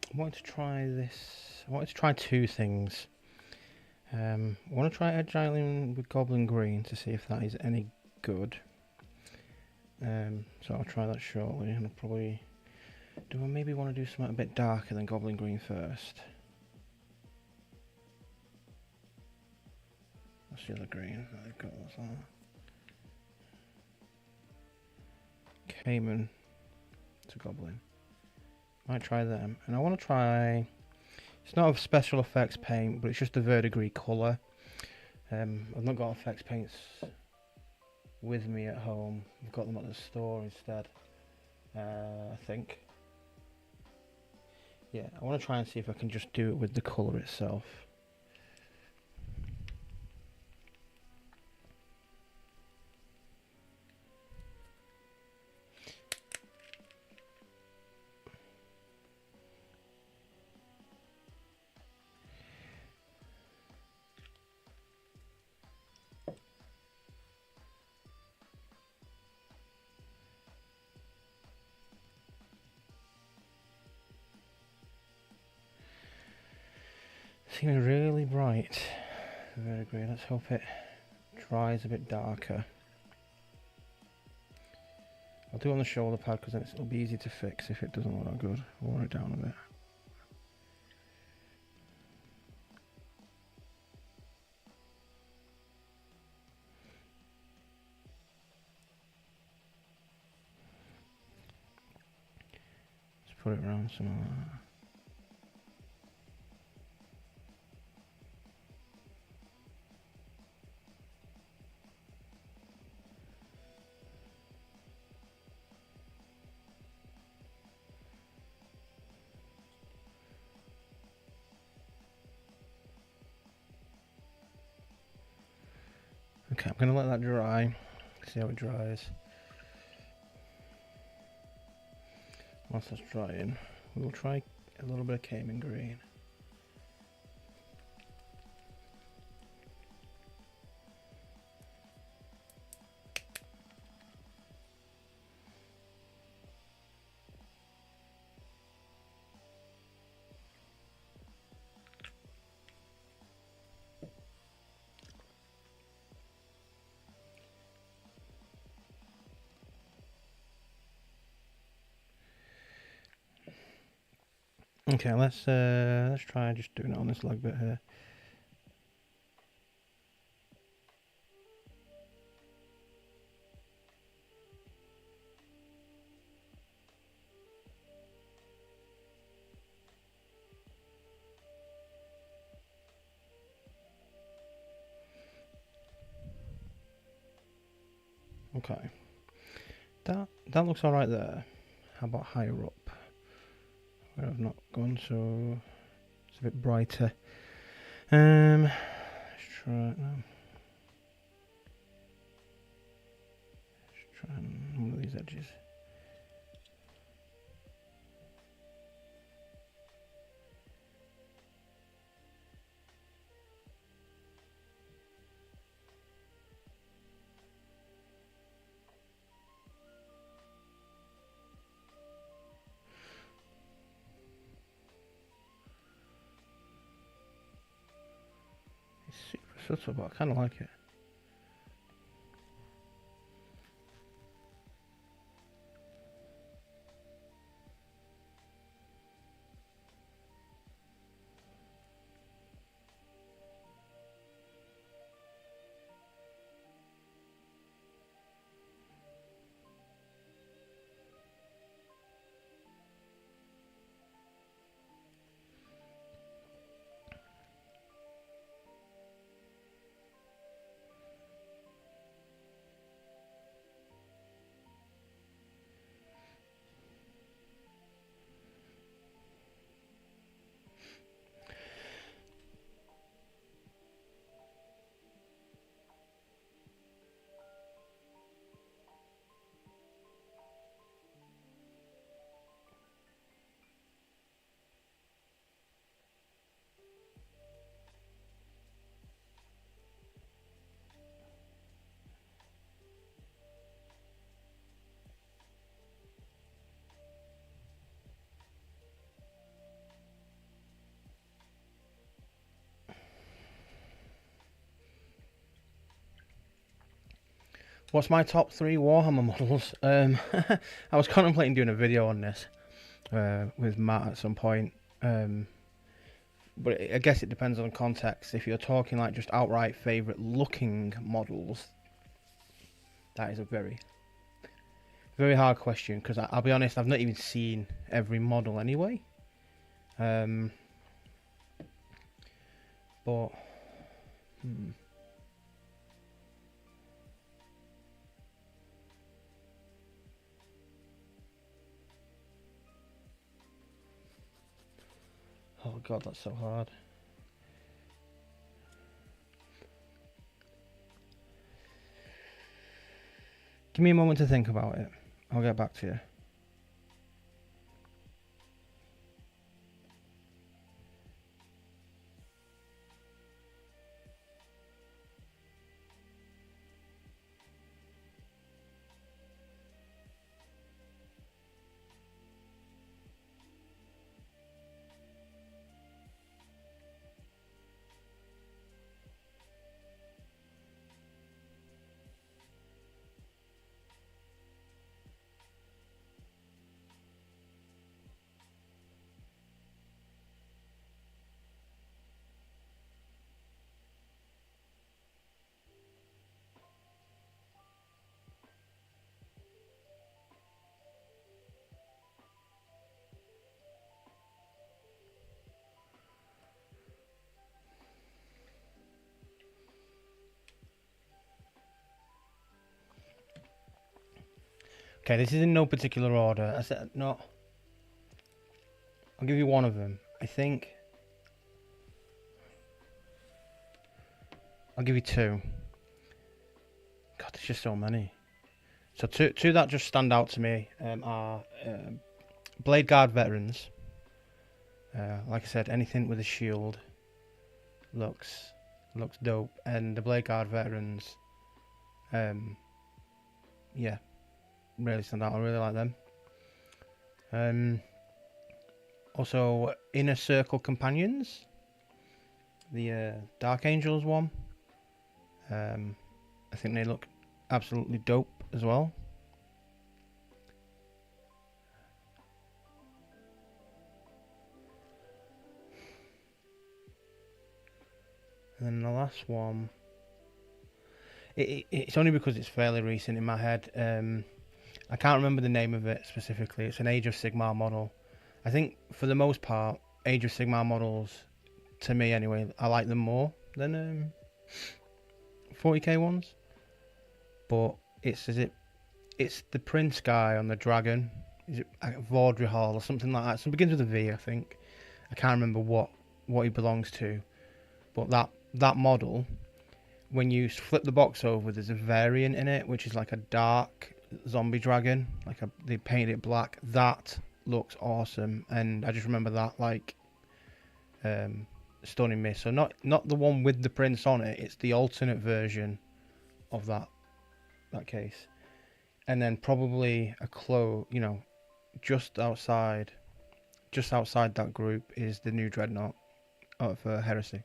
[SPEAKER 1] I wanted to try this. I wanted to try two things. I want to try Edge Island with Goblin Green to see if that is any good. So I'll try that shortly, and I'll probably do. I maybe want to do something a bit darker than Goblin Green first. What's the other green that they've got? What's that? Cayman to Goblin. Might try them, and I want to try. It's not a special effects paint, but it's just a verdigris colour. I've not got effects paints with me at home. I've got them at the store instead. I think. Yeah, I want to try and see if I can just do it with the colour itself. Seems really bright. Verdigris. Let's hope it dries a bit darker. I'll do it on the shoulder pad because then it'll be easy to fix if it doesn't look that good. I'll water it down a bit. Let's put it around some of that. Okay, I'm going to let that dry, see how it dries. Once that's drying, we'll try a little bit of Cayman Green. Okay, let's try just doing it on this leg bit here. Okay, that looks all right there. How about higher up, where I've not gone, so it's a bit brighter. Let's try it now. try and move these edges. It's super subtle, but I kind of like it. What's my top 3 Warhammer models? I was contemplating doing a video on this with Matt at some point, but I guess it depends on context. If you're talking like just outright favourite looking models, that is a very, very hard question, because I'll be honest, I've not even seen every model anyway. But oh god, that's so hard. Give me a moment to think about it. I'll get back to you. Okay, this is in no particular order. I said no. I'll give you one of them. I think I'll give you 2. God, there's just so many. So two that just stand out to me are Blade Guard veterans. Like I said, anything with a shield looks dope, and the Blade Guard veterans, yeah, really stand out. I really like them. Also, Inner Circle Companions, the Dark Angels one. I think they look absolutely dope as well. And then the last one, it's only because it's fairly recent in my head. I can't remember the name of it specifically. It's an Age of Sigmar model. I think for the most part, Age of Sigmar models, to me anyway, I like them more than 40k ones. But it's the Prince guy on the dragon. Is it Vordrihal or something like that? So it begins with a V, I think. I can't remember what he belongs to. But that model, when you flip the box over, there's a variant in it, which is like a dark zombie dragon. Like they painted it black. That looks awesome, and I just remember that like stunning me. So not the one with the prince on it. It's the alternate version of that case, and then probably a just outside that group is the new dreadnought of Heresy.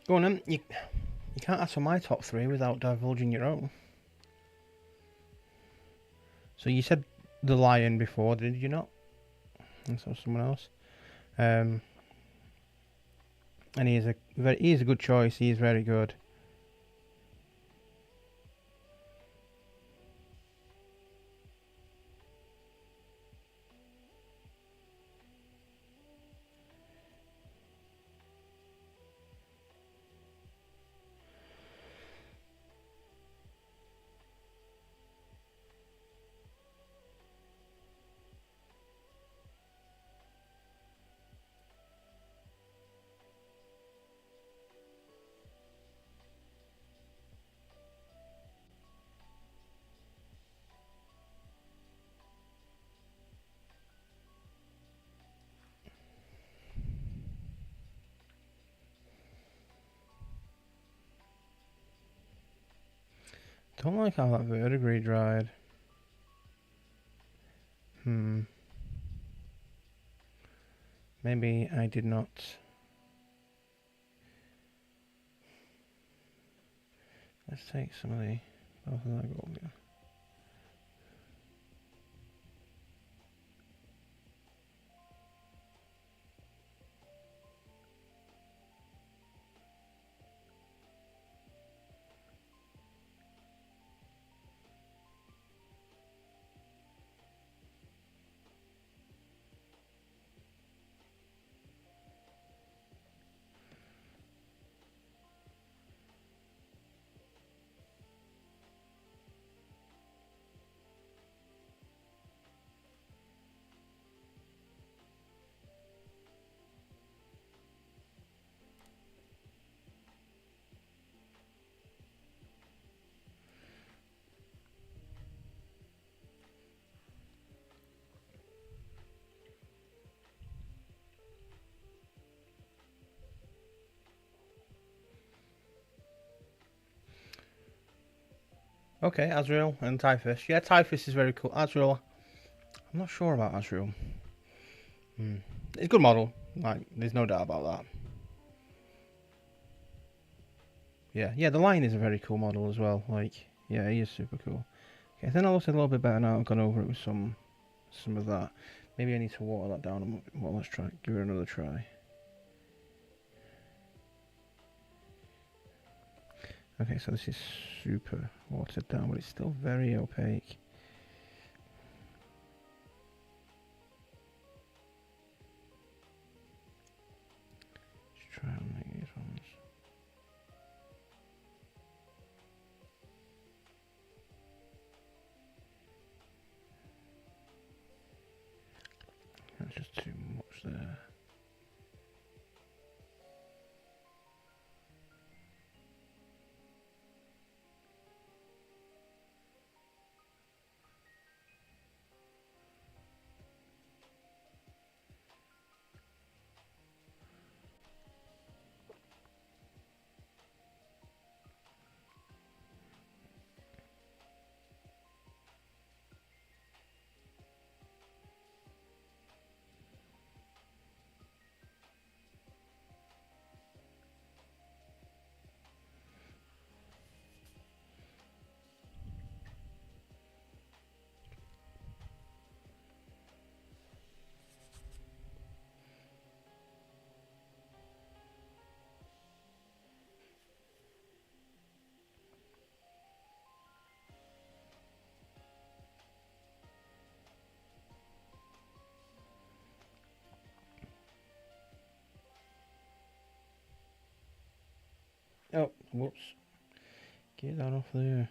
[SPEAKER 1] Go on then. You can't ask for my top 3 without divulging your own. So you said the lion before, did you not? And so someone else. And he is a good choice. He is very good. Don't like how that vertebrae dried. Maybe I did not. Let's take some of the both of that gold. Yeah. Okay, Azrael and Typhus. Yeah, Typhus is very cool. Azrael, I'm not sure about Azrael. It's a good model. Like, there's no doubt about that. Yeah, the Lion is a very cool model as well. Like, yeah, he is super cool. Okay, I think I looked a little bit better now. I've gone over it with some of that. Maybe I need to water that down a bit more. Let's try, give it another try. Okay, so this is super watered down, but it's still very opaque. Let's try and make these ones. That's just too much there. Oh, whoops. Get that off there.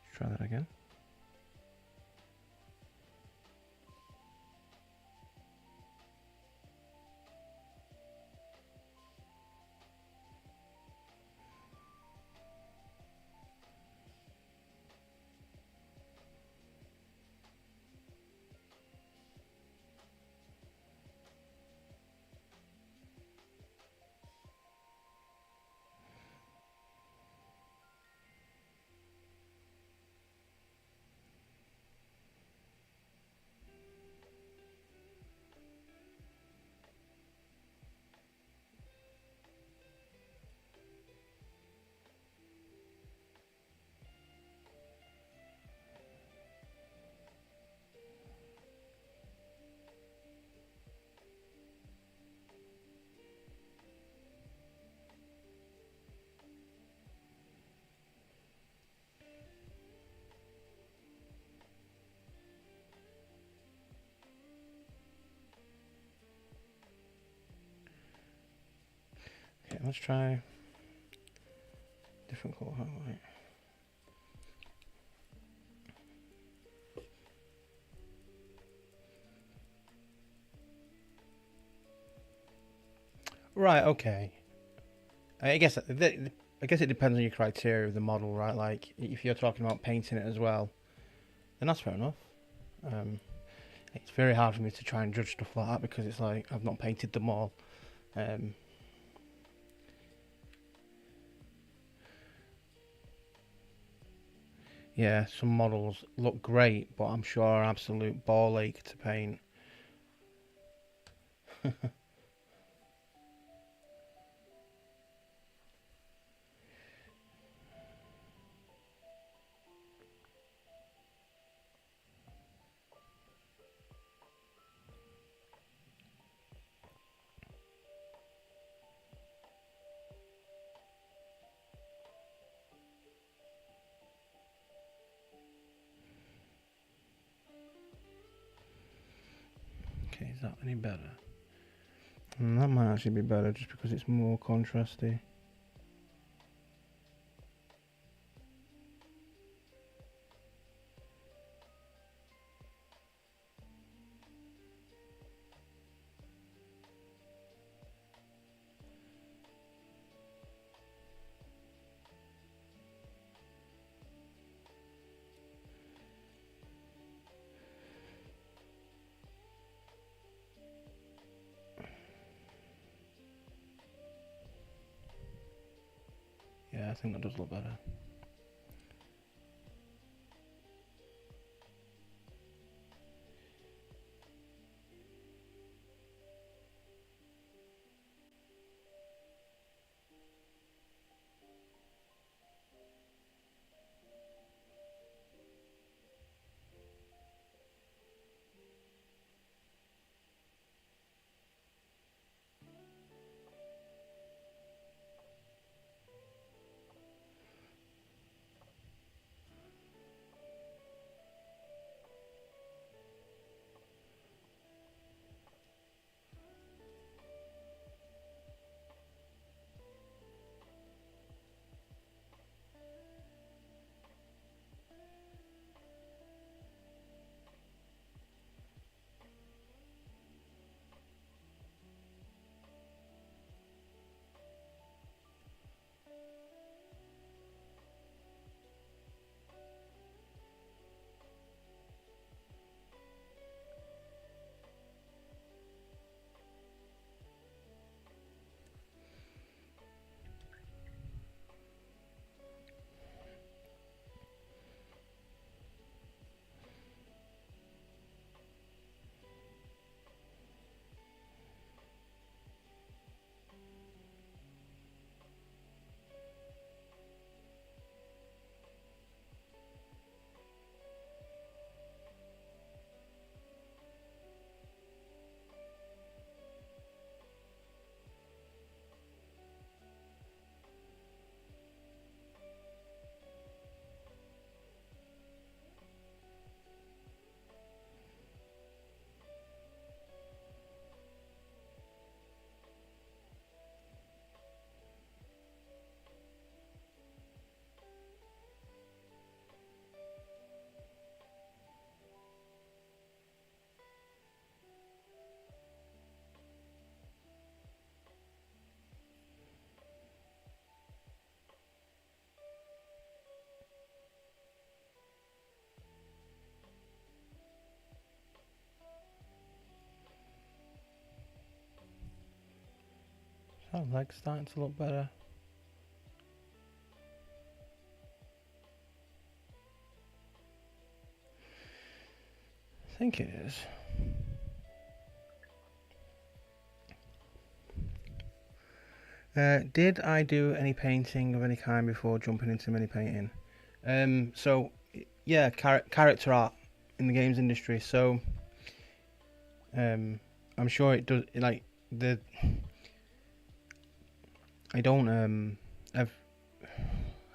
[SPEAKER 1] Let's try that again. Okay, let's try different colour highlight. Right, okay. I guess it depends on your criteria of the model, right? Like if you're talking about painting it as well, then that's fair enough. It's very hard for me to try and judge stuff like that because it's like I've not painted them all. Yeah, some models look great, but I'm sure are absolute ball ache to paint. Okay, is that any better? That might actually be better just because it's more contrasty. Yeah, I think that does look better. Oh, leg's starting to look better. I think it is. Did I do any painting of any kind before jumping into mini painting? So yeah, character art in the games industry. So I'm sure it does. Like the I don't I've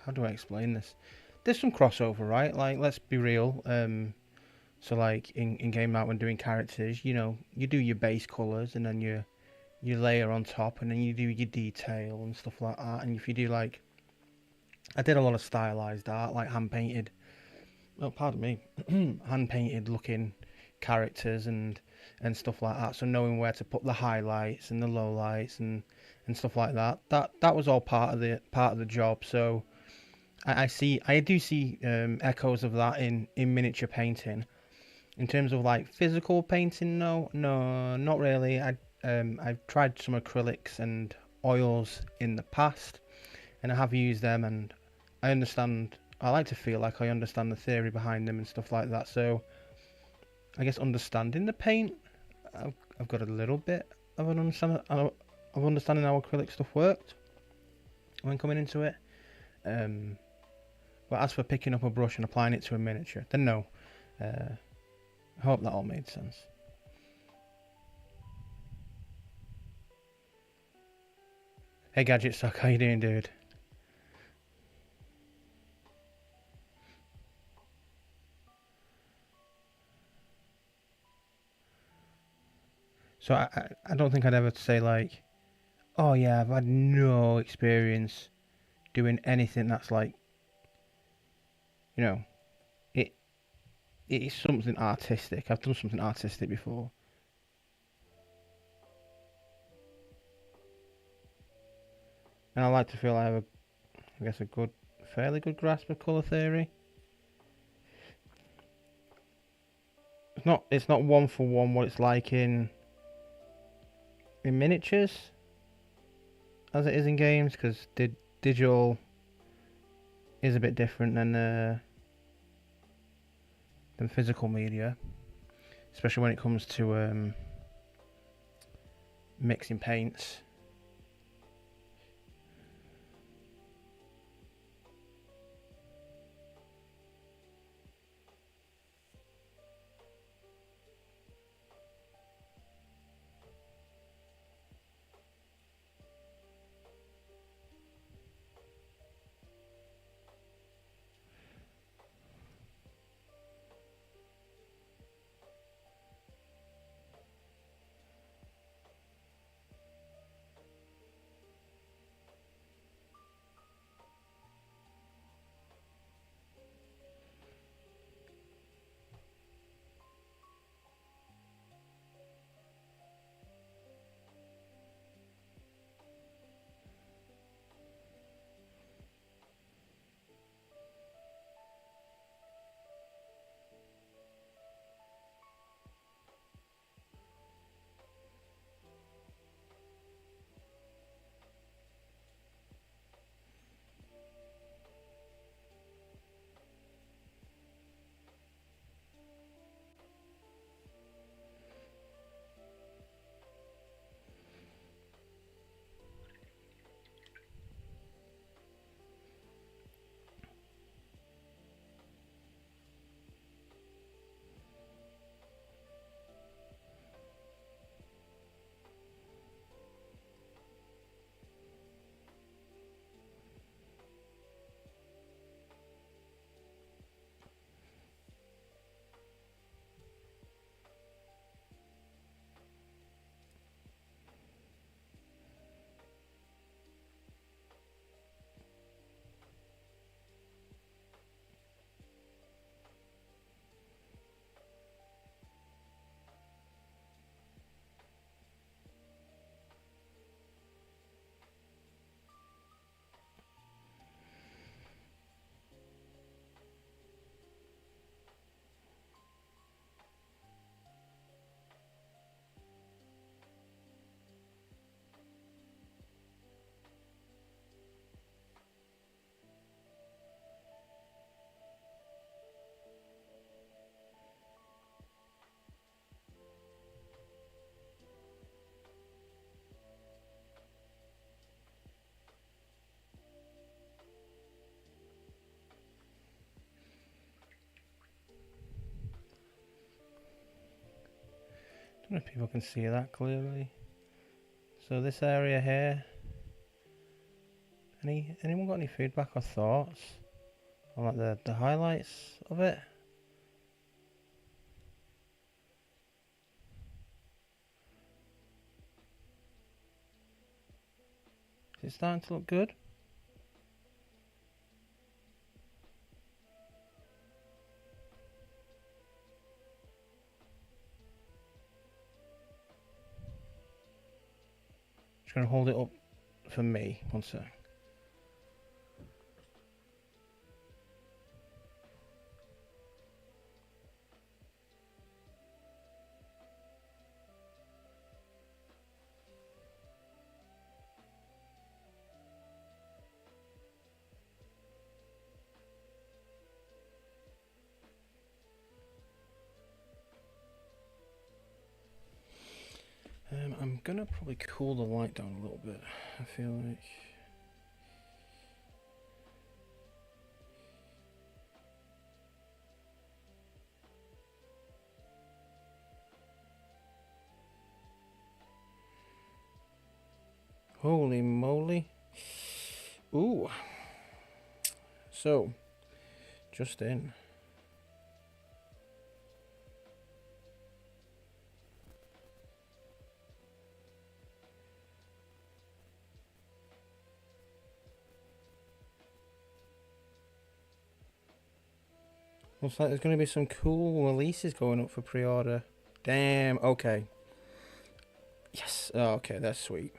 [SPEAKER 1] how do I explain this? There's some crossover, right? Like let's be real. So like in game art when doing characters, you know, you do your base colors and then you layer on top and then you do your detail and stuff like that. And if you do like I did a lot of stylized art, like hand painted. Oh, pardon me, hand painted looking characters and stuff like that. So knowing where to put the highlights and the lowlights and stuff like that. That was all part of the job. So I do see echoes of that in miniature painting. In terms of like physical painting, no, not really. I've tried some acrylics and oils in the past, and I have used them, and I understand. I like to feel like I understand the theory behind them and stuff like that. So I guess understanding the paint, I've got a little bit of an understanding how acrylic stuff worked when coming into it. But as for picking up a brush and applying it to a miniature, then no. I hope that all made sense. Hey Gadget Sock, how you doing, dude? So I don't think I'd ever say like, oh yeah, I've had no experience doing anything that's like, you know, it it is something artistic. I've done something artistic before, and I like to feel I have I guess fairly good grasp of color theory. It's not one for one what it's like in miniatures as it is in games because digital is a bit different than physical media, especially when it comes to mixing paints. don't know if people can see that clearly. So this area here. Anyone got any feedback or thoughts on like the highlights of it? Is it starting to look good? Just gonna hold it up for me, one sec. I'm gonna probably cool the light down a little bit. I feel like. Holy moly. Ooh. So, just in. Looks like there's going to be some cool releases going up for pre-order. Damn, okay. Yes, oh, okay, that's sweet.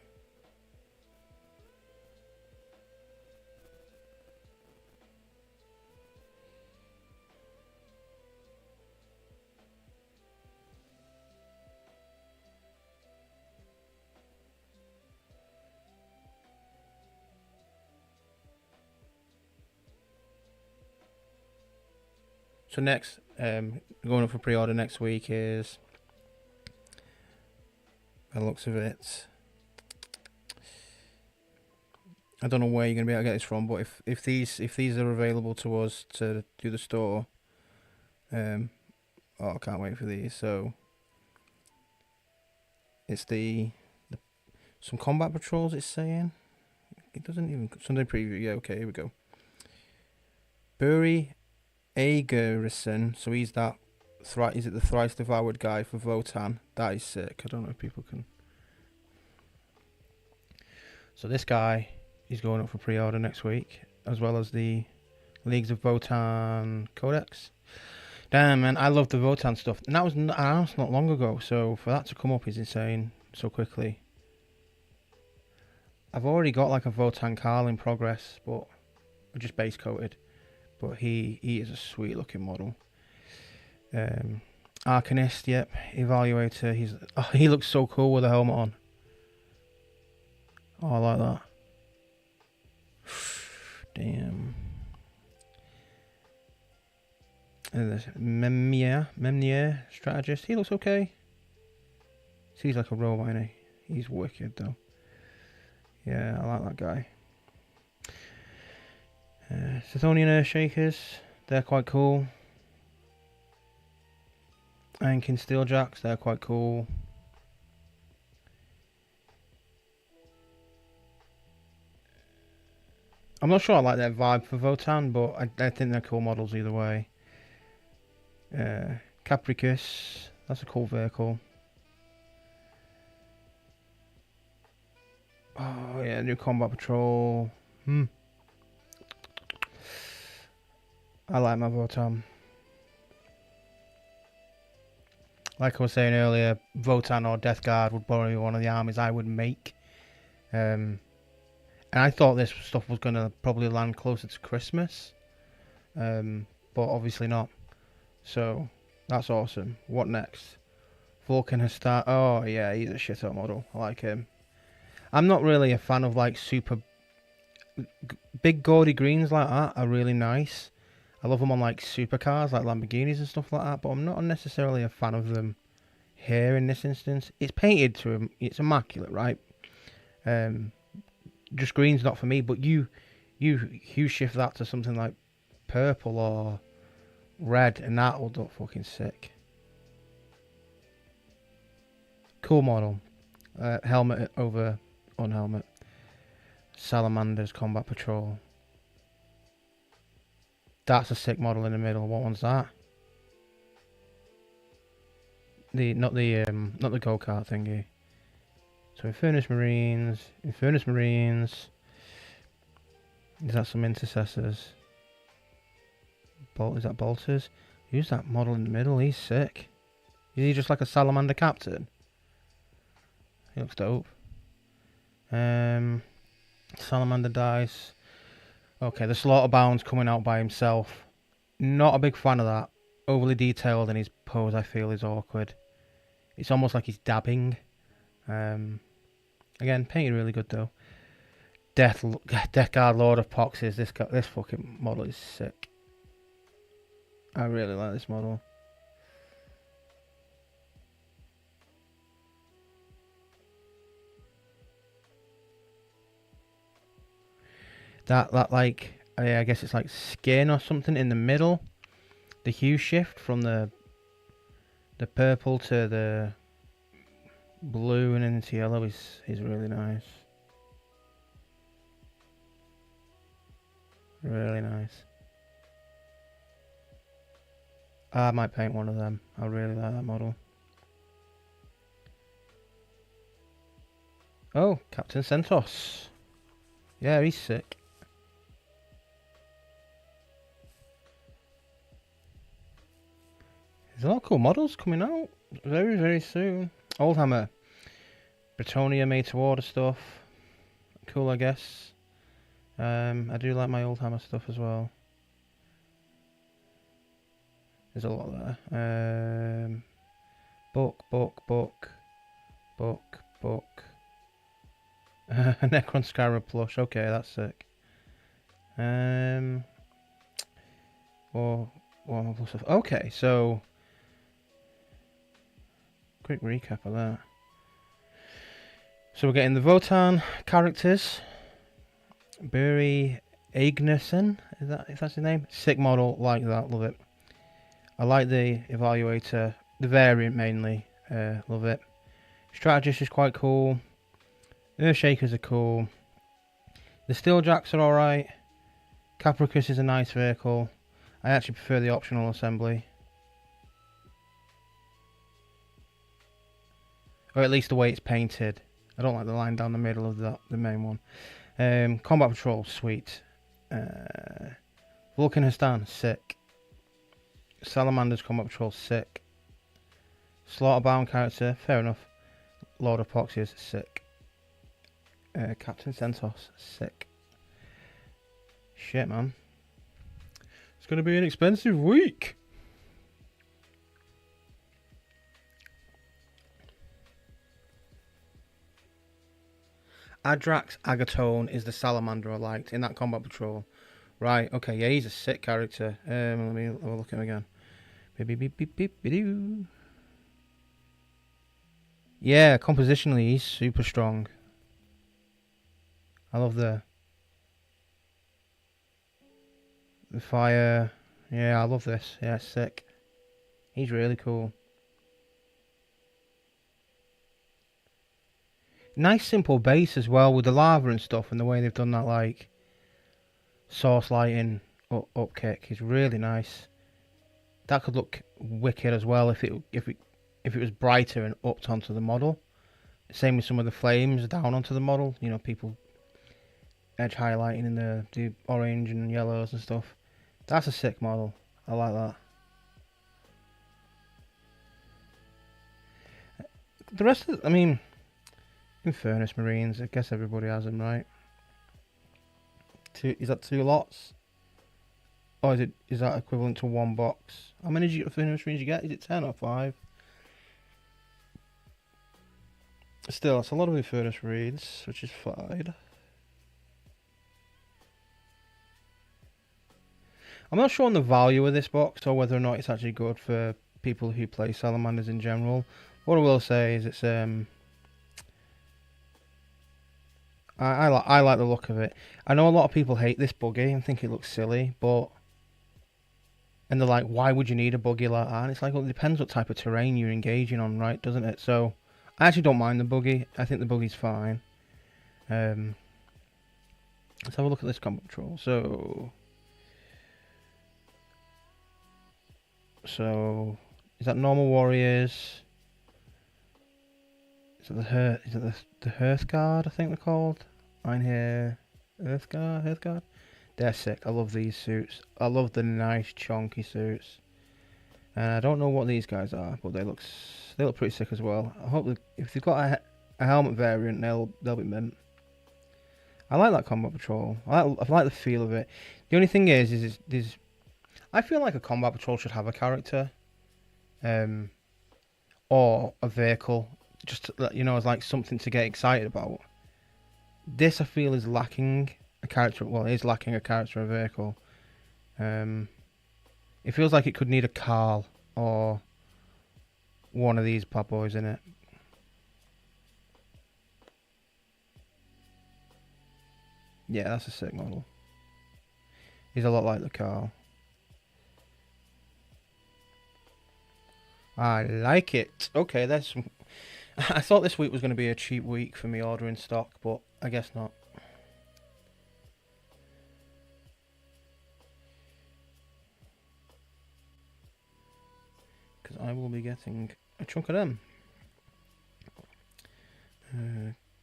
[SPEAKER 1] So next, going up for pre-order next week is, by the looks of it, I don't know where you're gonna be able to get this from, but if these are available to us to do the store, oh, I can't wait for these. So it's some combat patrols. It's saying it doesn't even Sunday preview. Yeah, okay, here we go. Buri Agerison, so he's that is it the thrice devoured guy for Votan? That is sick. I don't know if people can. So this guy is going up for pre-order next week, as well as the Leagues of Votan Codex. Damn, man, I love the Votan stuff, and that was announced not long ago. So for that to come up is insane so quickly. I've already got like a Votan Carl in progress, but just base coated. But he is a sweet looking model. Arcanist, yep. Evaluator, he looks so cool with a helmet on. Oh, I like that. Damn. And there's Memnier strategist. He looks okay. He's like a robot, isn't he? He's wicked though. Yeah, I like that guy. Sithonian Earthshakers, they're quite cool. Ankin Steeljacks, they're quite cool. I'm not sure I like their vibe for Votan, but I think they're cool models either way. Capricus, that's a cool vehicle. Oh yeah, new combat patrol. I like my Votan. Like I was saying earlier, Votan or Death Guard would probably be one of the armies I would make. And I thought this stuff was going to probably land closer to Christmas. But obviously not. So, that's awesome. What next? Vulcan has started. Oh, yeah, he's a shit-out model. I like him. I'm not really a fan of, like, super... Big gaudy greens like that are really nice. I love them on, like, supercars, like Lamborghinis and stuff like that. But I'm not necessarily a fan of them here in this instance. It's painted to him. It's immaculate, right? Just green's not for me. But you shift that to something like purple or red, and that will look fucking sick. Cool model. Helmet over unhelmet. Salamanders Combat Patrol. That's a sick model in the middle. What one's that? Not the go-kart thingy. So Infernus Marines. Is that some intercessors? Is that bolters? Who's that model in the middle? He's sick. Is he just like a salamander captain? He looks dope. Salamander dice. Okay, the Slaughterbound's coming out by himself. Not a big fan of that. Overly detailed and his pose, I feel, is awkward. It's almost like he's dabbing. Again, painted really good though. Death Guard Lord of Poxes. This fucking model is sick. I really like this model. That like, I guess it's like skin or something in the middle. The hue shift from the purple to the blue and into yellow is really nice. Really nice. I might paint one of them. I really like that model. Oh, Captain Centos. Yeah, he's sick. There's a lot of cool models coming out very, very soon. Oldhammer. Bretonia made to order stuff. Cool, I guess. I do like my Oldhammer stuff as well. There's a lot there. Book. Necron Scarab plush. Okay, that's sick. Okay, so quick recap of that. So we're getting the Votan characters. Buri Agnerson, if that's his name? Sick model, like that, love it. I like the Evaluator, the variant mainly, love it. Strategist is quite cool. Earthshakers are cool. The Steeljacks are alright. Capricus is a nice vehicle. I actually prefer the optional assembly. Or at least the way it's painted. I don't like the line down the middle of the main one. Combat Patrol, sweet. Vulcan Hastan, sick. Salamander's Combat Patrol, sick. Slaughterbound character, fair enough. Lord of Poxies, sick. Captain Centos, sick. Shit, man. It's going to be an expensive week. Adrax Agatone is the salamander I liked in that Combat Patrol. Right, okay, yeah, he's a sick character. Let me have a look at him again. Yeah, compositionally, he's super strong. I love the fire. Yeah, I love this. Yeah, sick. He's really cool. Nice simple base as well with the lava and stuff, and the way they've done that like source lighting up kick is really nice. That could look wicked as well if it was brighter and upped onto the model. Same with some of the flames down onto the model. You know, people edge highlighting in the orange and yellows and stuff. That's a sick model. I like that. The rest of I mean, Infernus Marines, I guess everybody has them, right? Is that 2 lots? Or is that equivalent to 1 box? How many Infernus Marines you get? Is it 10 or 5? Still, that's a lot of Infernus Marines, which is fine. I'm not sure on the value of this box or whether or not it's actually good for people who play salamanders in general. What I will say is it's I like the look of it. I know a lot of people hate this buggy and think it looks silly, and they're like, why would you need a buggy like that? And it's like, well, it depends what type of terrain you're engaging on, right? Doesn't it? So I actually don't mind the buggy. I think the buggy's fine. Let's have a look at this combat control. So is that normal warriors? Is it the Hearth Guard? I think they're called. Mine here, Earth Guard. They're sick. I love these suits. I love the nice chunky suits. And I don't know what these guys are, but they look pretty sick as well. I hope that if they've got a helmet variant, they'll be mint. I like that combat patrol. I like the feel of it. The only thing is I feel like a combat patrol should have a character, or a vehicle, just as like something to get excited about. This I feel is lacking a character. Well, it is lacking a character or vehicle. It feels like it could need a Carl or one of these bad boys in it. Yeah, that's a sick model. He's a lot like the Carl. I like it. Okay, there's some... I thought this week was going to be a cheap week for me ordering stock, but I guess not. Because I will be getting a chunk of them.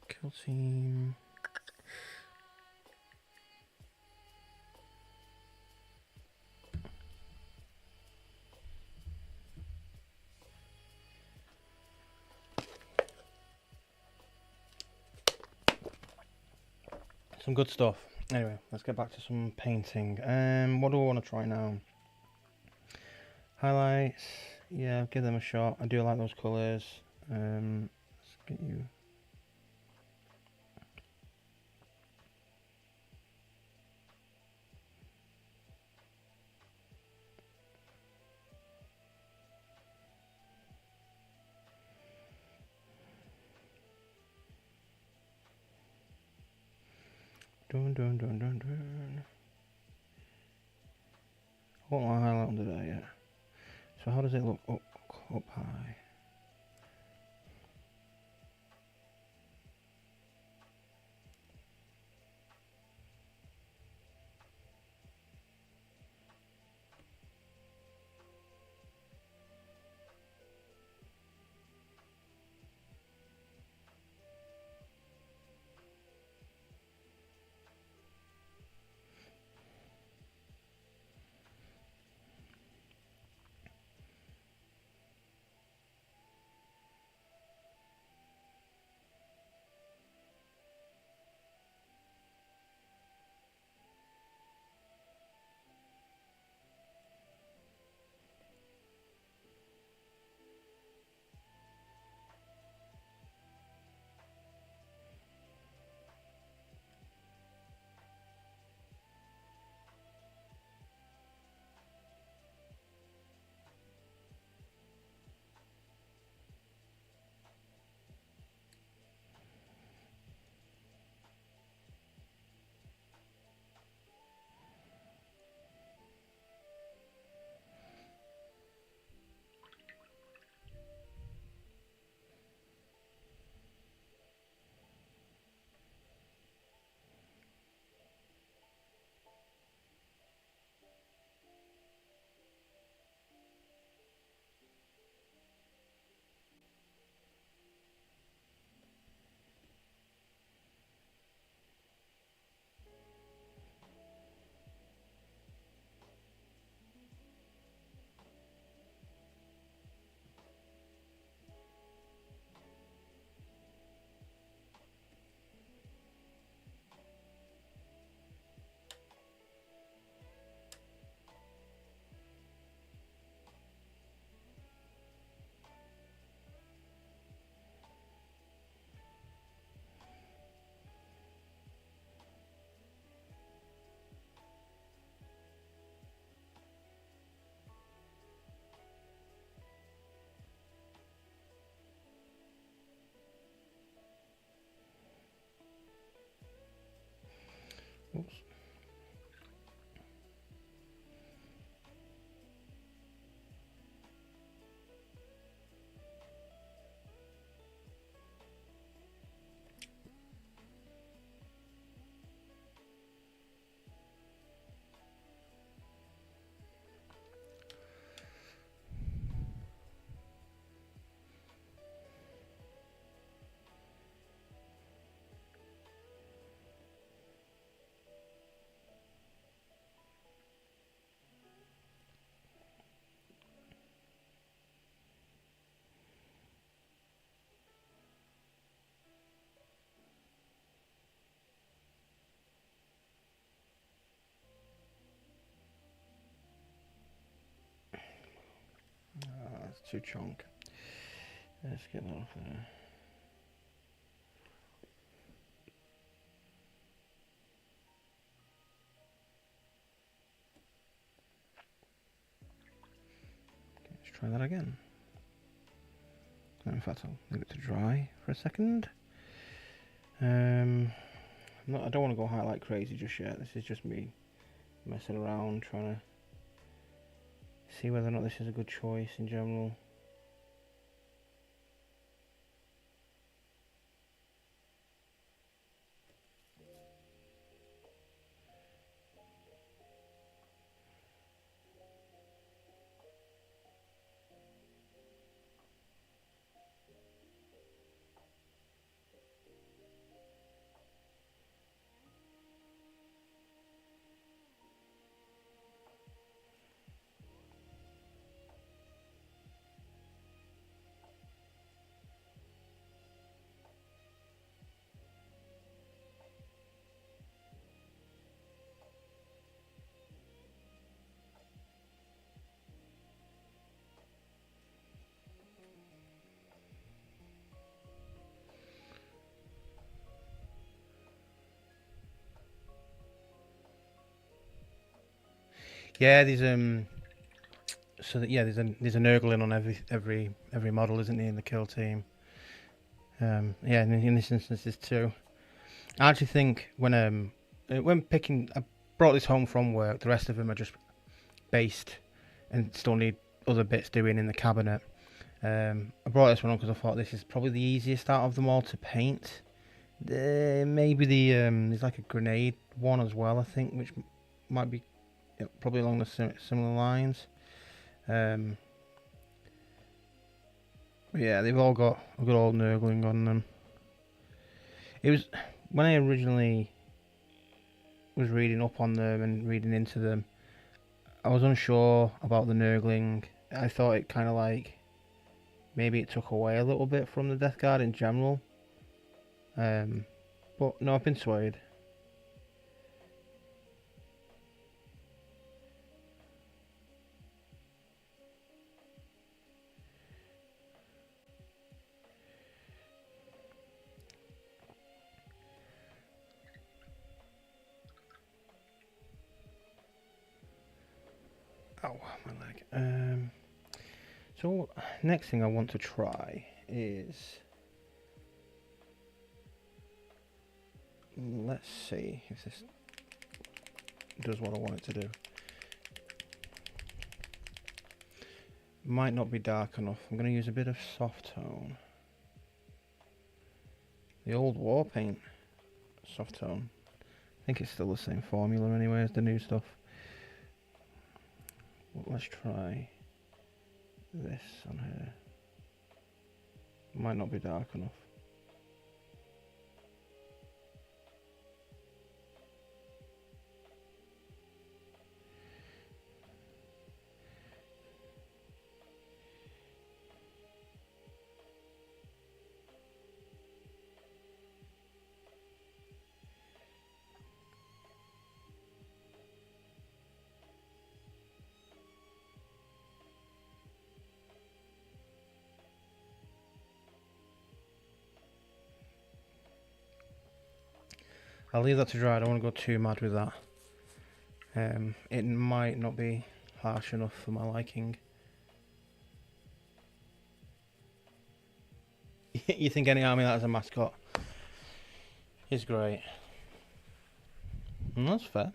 [SPEAKER 1] Kill team... Some good stuff. Anyway, let's get back to some painting. What do I want to try now? Highlights. Yeah, give them a shot. I do like those colours. Let's get you... Dun dun dun dun dun. I won't highlight under there yet. So how does it look up high? That's too chunk. Let's get that off there. Okay, let's try that again. In fact, I'll leave it to dry for a second. I don't want to go high like crazy just yet. This is just me messing around, trying to see whether or not this is a good choice in general. Yeah, there's so that, yeah, there's a Nurgling on every model, isn't there, in the kill team? Yeah, in this instance, there's two. I actually think when picking, I brought this home from work. The rest of them are just based, and still need other bits doing in the cabinet. I brought this one on because I thought this is probably the easiest out of them all to paint. Maybe there's like a grenade one as well, I think, which might be probably along the similar lines. Yeah, they've all got a good old Nurgling on them. It was when I originally was reading up on them and reading into them, I was unsure about the Nurgling. I thought it kind of like maybe it took away a little bit from the Death Guard in general. But no, I've been swayed. Oh, my leg. So next thing I want to try is, let's see if this does what I want it to do. Might not be dark enough. I'm going to use a bit of soft tone. The old war paint soft tone. I think it's still the same formula anyway as the new stuff. Well, let's try this on here. Might not be dark enough. I'll leave that to dry. I don't want to go too mad with that. It might not be harsh enough for my liking. You think any army that has a mascot is great? That's fair.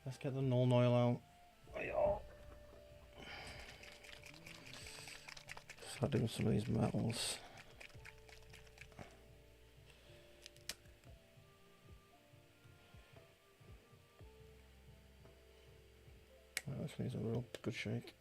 [SPEAKER 1] Let's get the null oil out. Start doing some of these metals. This needs a real good shake.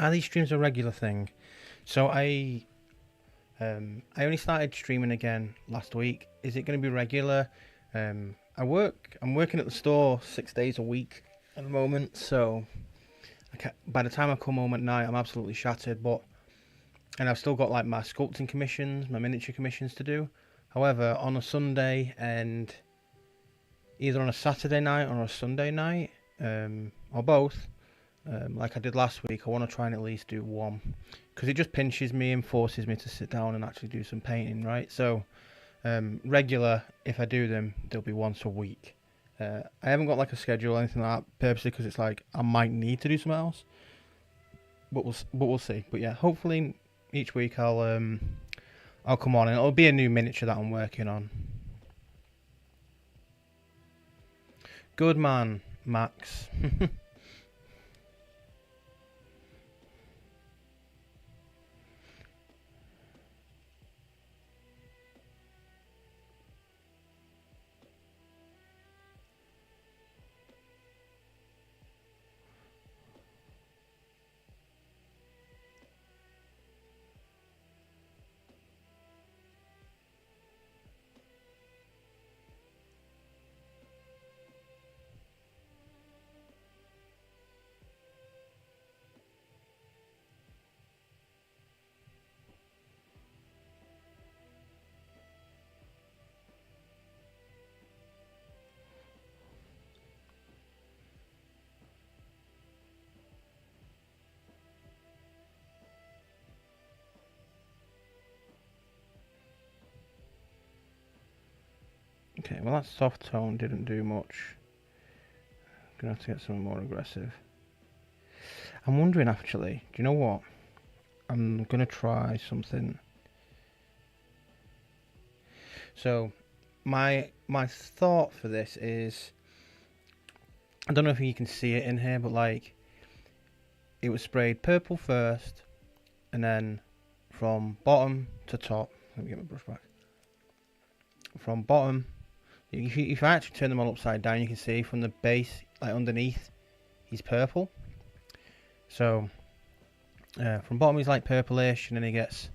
[SPEAKER 1] Are these streams a regular thing? So I only started streaming again last week. Is it going to be regular? I'm working at the store 6 days a week at the moment, so by the time I come home at night, I'm absolutely shattered. And I've still got like my sculpting commissions, my miniature commissions to do. However, on a Sunday and either on a Saturday night or a Sunday night, or both, like I did last week, I want to try and at least do one, because it just pinches me and forces me to sit down and actually do some painting, right? So regular, if I do them, they'll be once a week. I haven't got like a schedule or anything like that, purposely because it's like I might need to do something else, but we'll see. But yeah, hopefully each week I'll come on and it'll be a new miniature that I'm working on. Good man, Max. Okay, well that soft tone didn't do much. Gonna have to get something more aggressive. I'm wondering actually, do you know what? I'm gonna try something. So my thought for this is, I don't know if you can see it in here, but like it was sprayed purple first and then from bottom to top. Let me get my brush back. From bottom, if I actually turn them all upside down, you can see from the base, like underneath, he's purple. So from bottom he's like purplish, and then he gets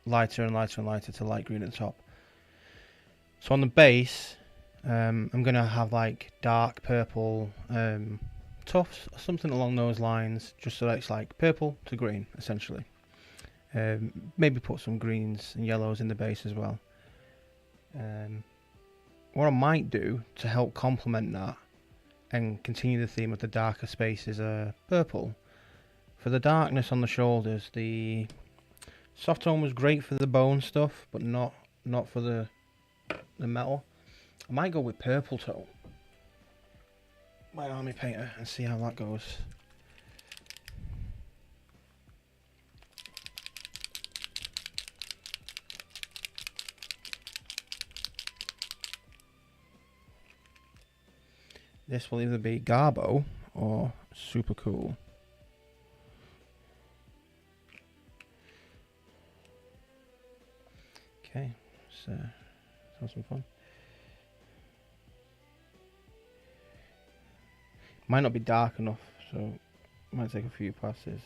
[SPEAKER 1] lighter and lighter and lighter to light green at the top. So on the base, I'm gonna have like dark purple tufts or something along those lines, just so that it's like purple to green essentially. Maybe put some greens and yellows in the base as well. What I might do to help complement that and continue the theme of the darker spaces purple. For the darkness on the shoulders, the soft tone was great for the bone stuff, but not for the metal. I might go with purple tone, my army painter, and see how that goes. This will either be Garbo or Super Cool. Okay, so have some fun. Might not be dark enough, so it might take a few passes.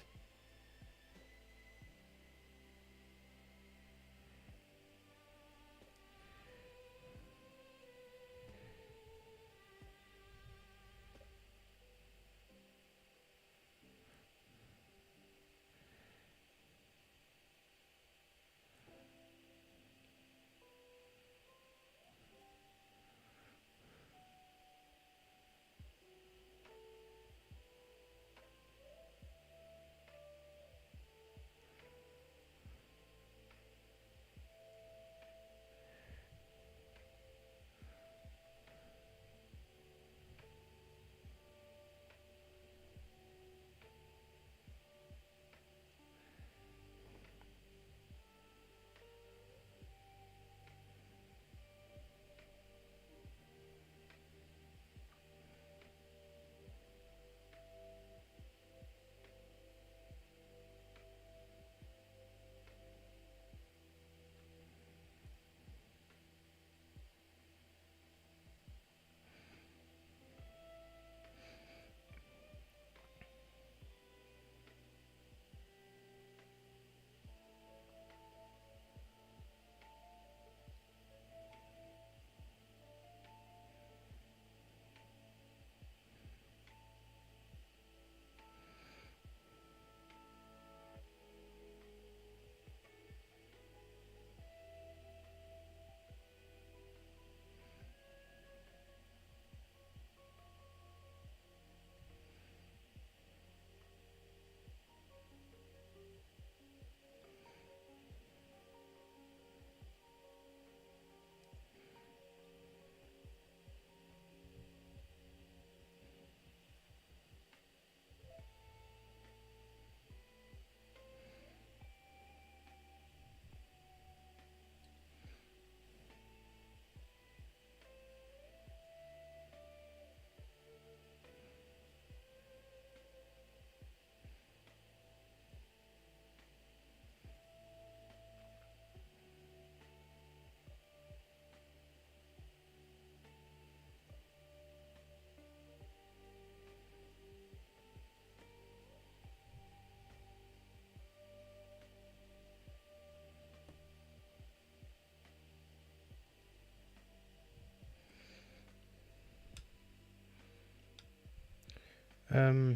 [SPEAKER 1] I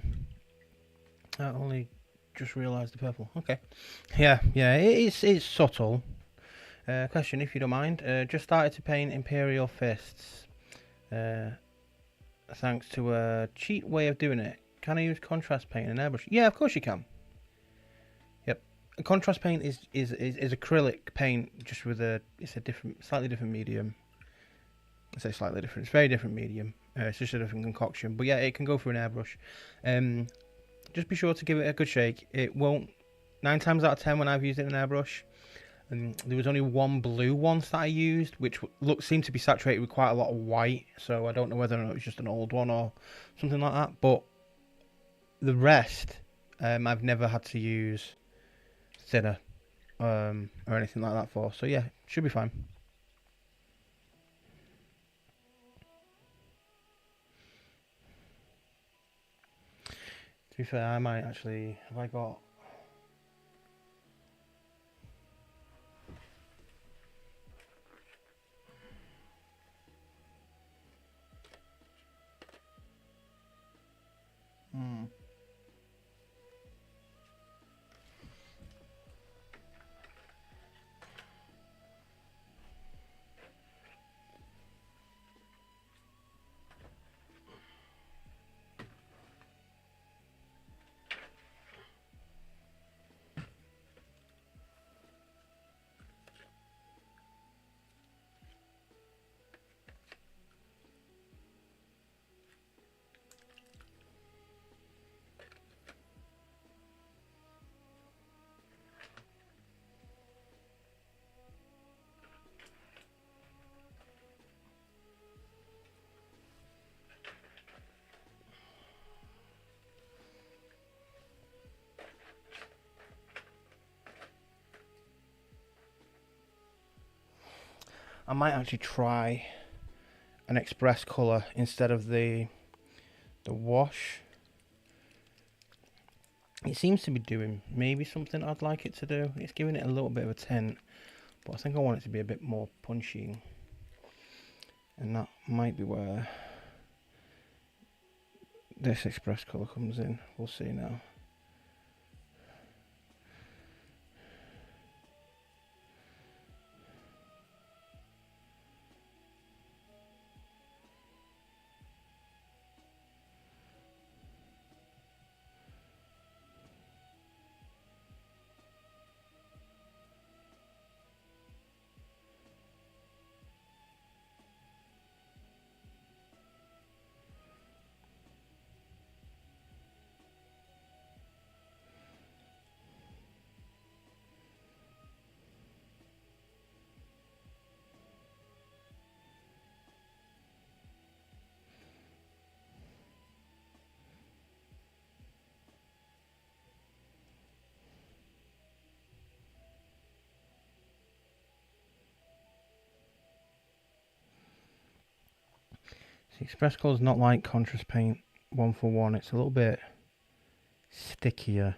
[SPEAKER 1] only just realised the purple. Okay. Yeah, it's subtle. Question, if you don't mind. Just started to paint Imperial Fists. Thanks to a cheat way of doing it. Can I use contrast paint and airbrush? Yeah, of course you can. Yep. Contrast paint is acrylic paint, just with it's a slightly different medium. I say slightly different. It's a very different medium. It's just a different concoction. But yeah, it can go through an airbrush. Just be sure to give it a good shake. It won't. 9 times out of 10 when I've used it in an airbrush, and there was only one blue once that I used, which seemed to be saturated with quite a lot of white. So I don't know whether or not it was just an old one or something like that. But the rest, I've never had to use thinner or anything like that for. So yeah, should be fine. To be fair, I might actually. Have I got? I might actually try an express colour instead of the wash. It seems to be doing maybe something I'd like it to do. It's giving it a little bit of a tint, but I think I want it to be a bit more punchy, and that might be where this express colour comes in. We'll see now. See, express colour is not like contrast paint 1-for-1. It's a little bit stickier.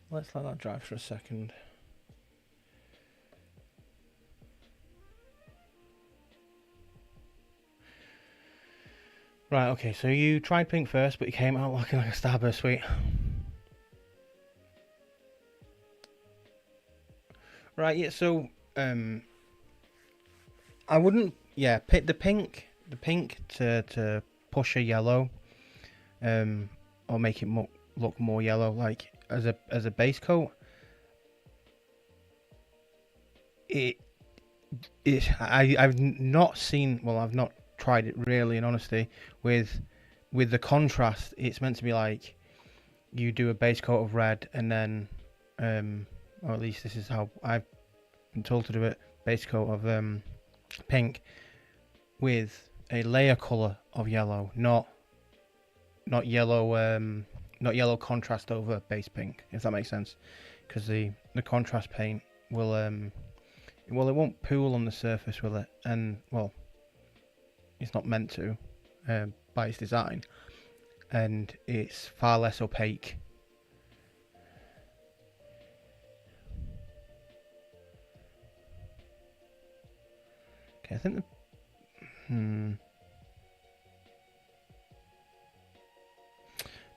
[SPEAKER 1] Let's let that dry for a second. Right, okay, so you tried pink first, but you came out looking like a Starburst sweet. Right, yeah, so I wouldn't, yeah, pick the pink to push a yellow, or make it look more yellow. Like as a base coat, I've not seen. Well, I've not tried it really, in honesty. With the contrast, it's meant to be like you do a base coat of red and then, or at least this is how I've been told to do it. Base coat of pink with a layer color of yellow, not yellow, not yellow contrast over base pink, if that makes sense. Because the contrast paint will well, it won't pool on the surface, will it? And well, it's not meant to by its design, and it's far less opaque. Okay, I think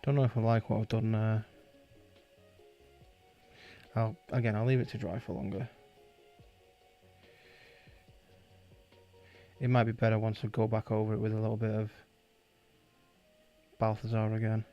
[SPEAKER 1] don't know if I like what I've done there. I'll leave it to dry for longer. It might be better once I go back over it with a little bit of Balthazar again.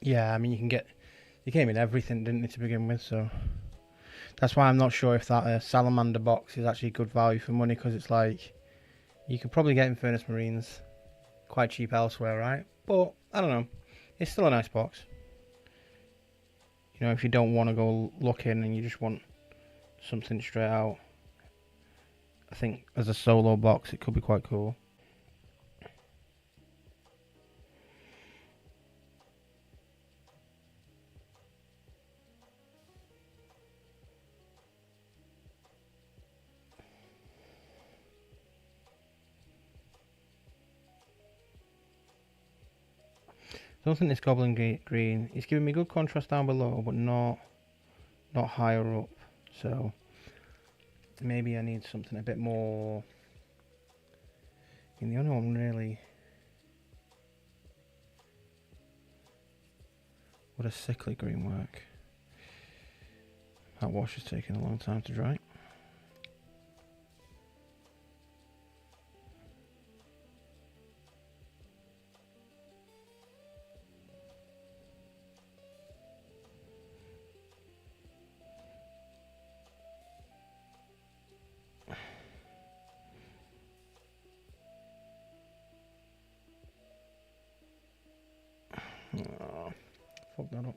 [SPEAKER 1] Yeah, I mean you came in everything, didn't you, to begin with? So that's why I'm not sure if that salamander box is actually good value for money, because it's like you could probably get Infernus Marines quite cheap elsewhere, right? But I don't know, it's still a nice box. You know, if you don't want to go looking and you just want something straight out, I think as a solo box it could be quite cool. Don't think this Goblin Green, it's giving me good contrast down below, but not higher up. So maybe I need something a bit more. And the only one really. Would a sickly green work? That wash is taking a long time to dry. fucked that up.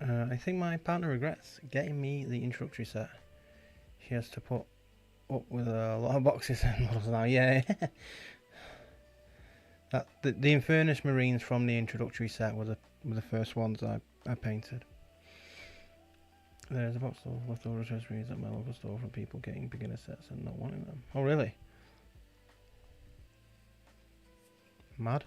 [SPEAKER 1] I think my partner regrets getting me the introductory set. She has to put up with a lot of boxes and models now. Yeah. The Infernus Marines from the introductory set were the first ones I painted. There's a box of leftover accessories at my local store from people getting beginner sets and not wanting them. Oh really? Mad.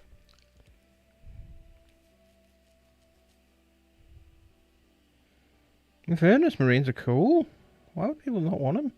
[SPEAKER 1] Infernus Marines are cool. Why would people not want them?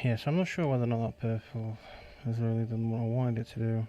[SPEAKER 1] Yeah, so I'm not sure whether or not that purple has really done what I wanted it to do.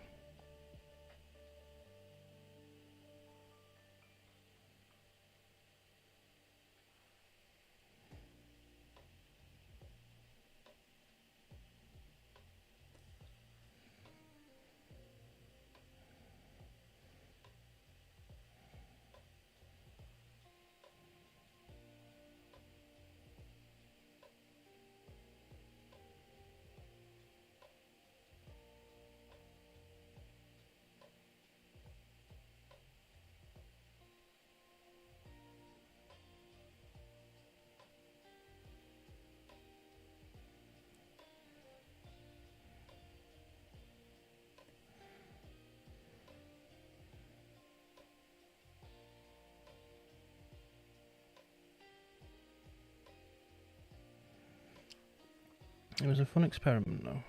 [SPEAKER 1] It was a fun experiment though.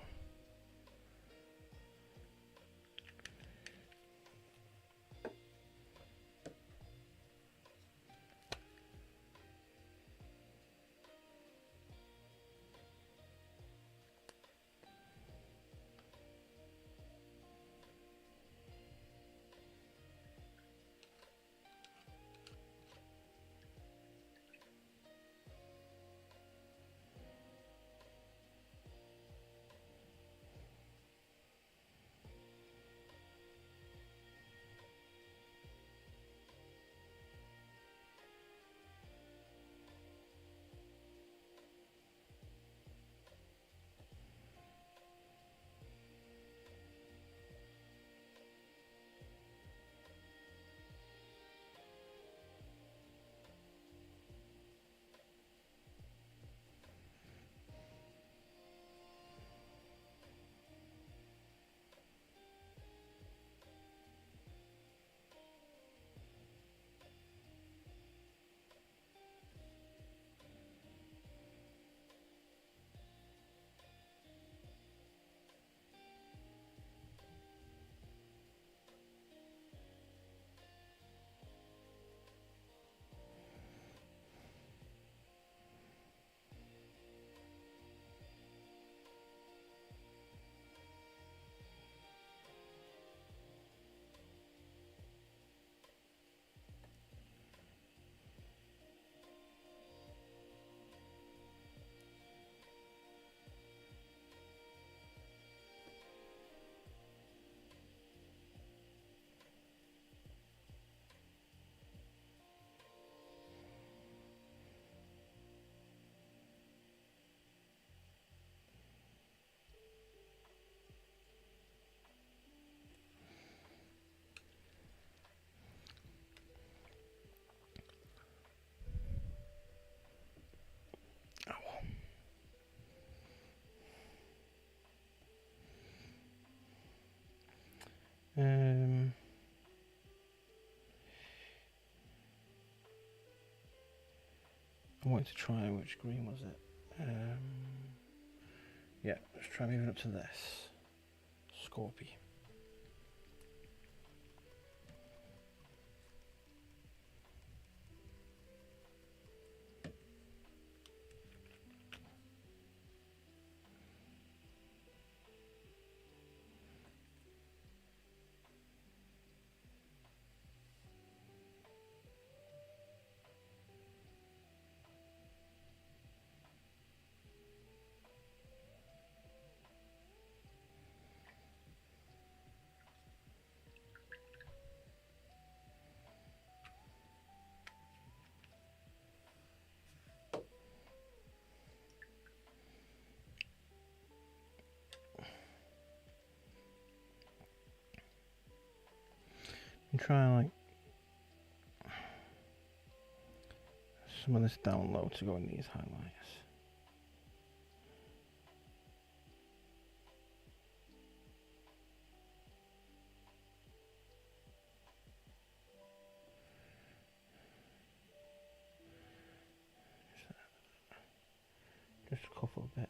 [SPEAKER 1] Um, I wanted to try which green was it? Yeah, let's try moving up to this. Scorpy. And try like some of this down low to go in these highlights. Just a couple of bits.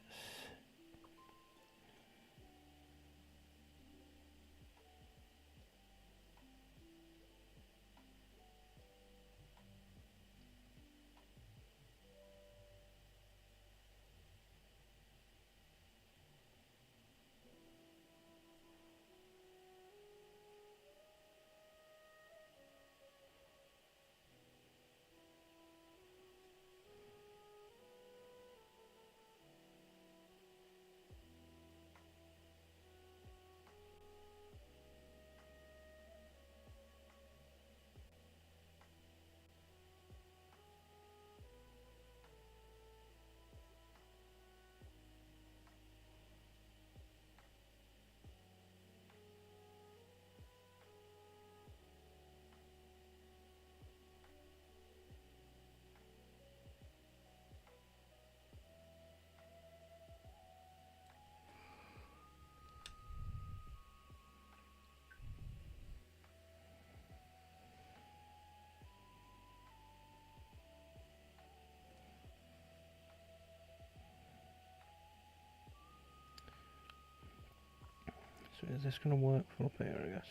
[SPEAKER 1] is this going to work for up here, I guess?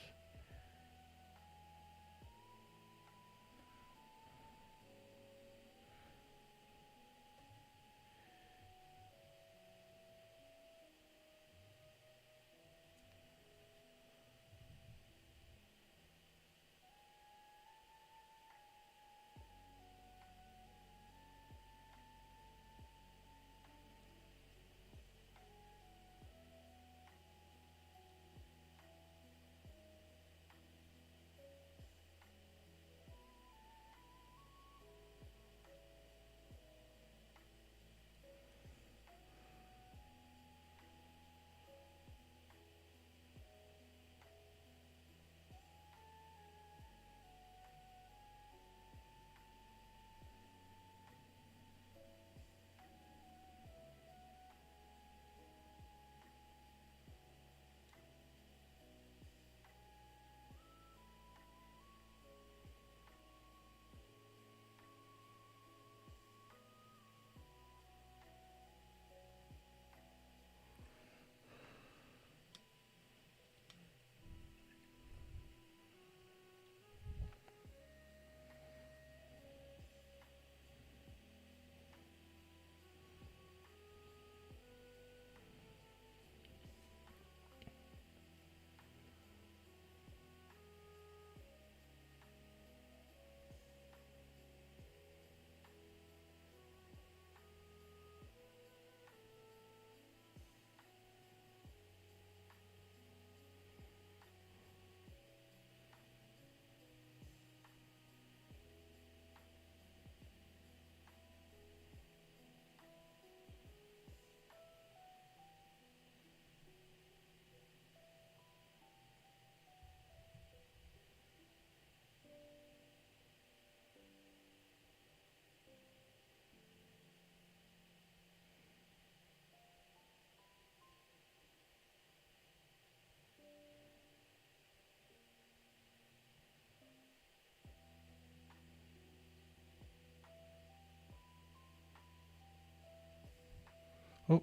[SPEAKER 1] Oh.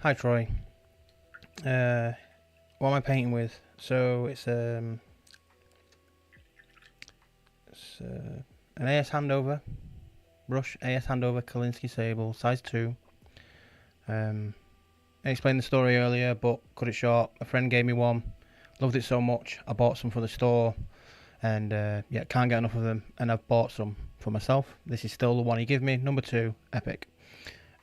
[SPEAKER 1] Hi Troy. What am I painting with? So it's an AS Handover brush, AS Handover Kalinsky Sable, size 2. I explained the story earlier, but cut it short. A friend gave me one, loved it so much, I bought some for the store, and yeah, can't get enough of them, and I've bought some for myself. This is still the one he gave me, number 2, Epic.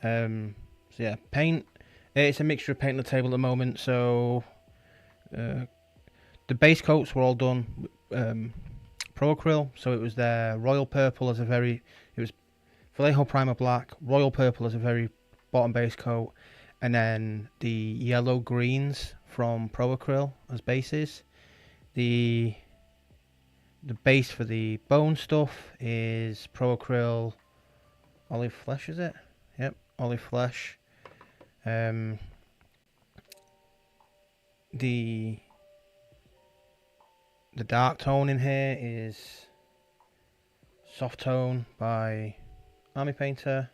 [SPEAKER 1] So yeah, paint. It's a mixture of paint on the table at the moment, so the base coats were all done Pro Acryl, so it was their Royal Purple as it was Vallejo Primer Black, Royal Purple as a very bottom base coat, and then the yellow greens from Pro Acryl as bases. The base for the bone stuff is Pro Acryl Olive Flesh, is it? Yep, Olive Flesh. The dark tone in here is Soft Tone by Army Painter.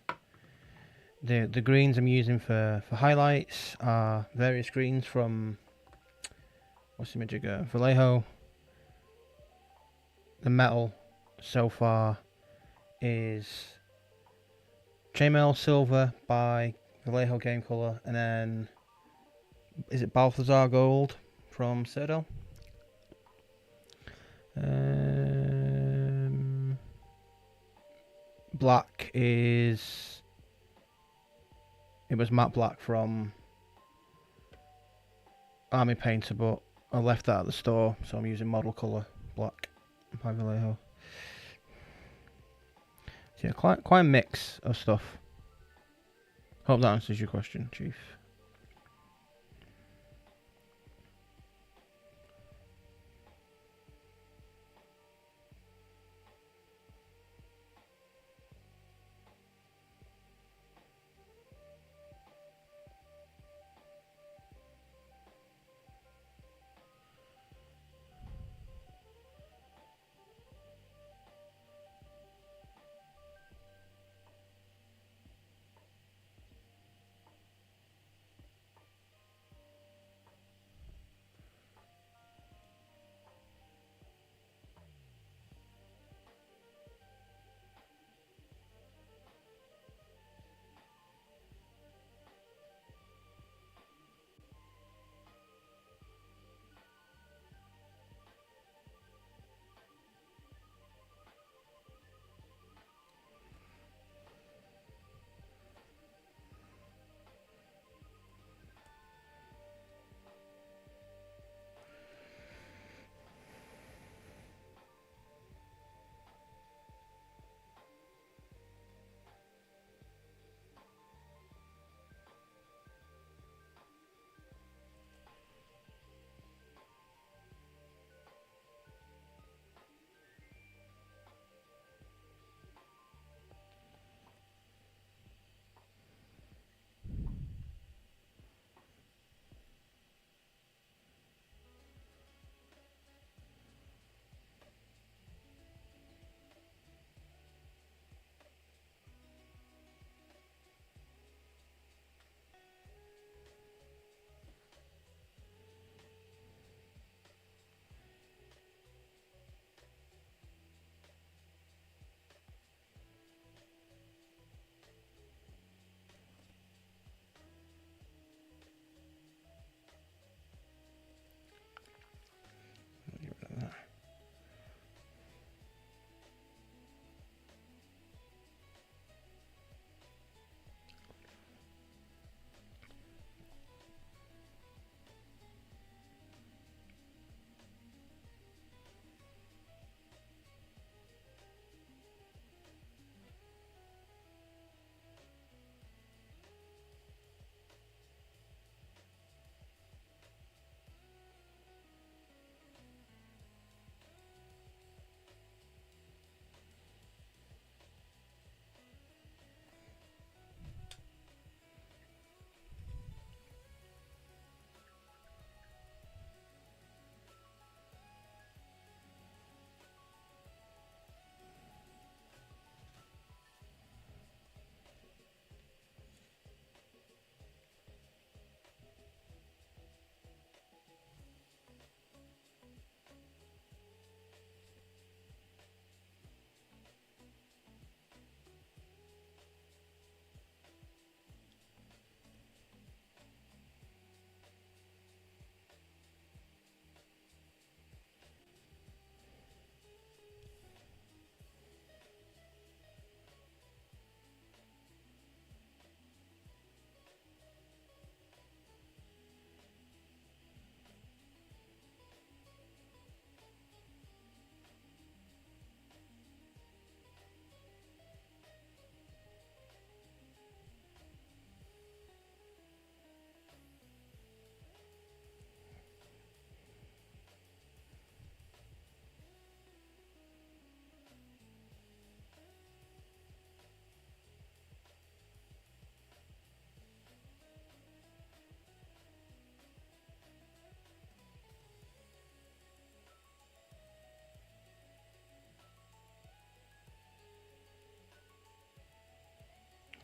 [SPEAKER 1] The greens I'm using for highlights are various greens from, what's the majigger, Vallejo. The metal so far is Chainmail Silver by Vallejo Game Colour, and then is it Balthazar Gold from Citadel? Black is, it was matte black from Army Painter, but I left that at the store, so I'm using model colour black by Vallejo. So yeah, quite a mix of stuff. Hope that answers your question, Chief.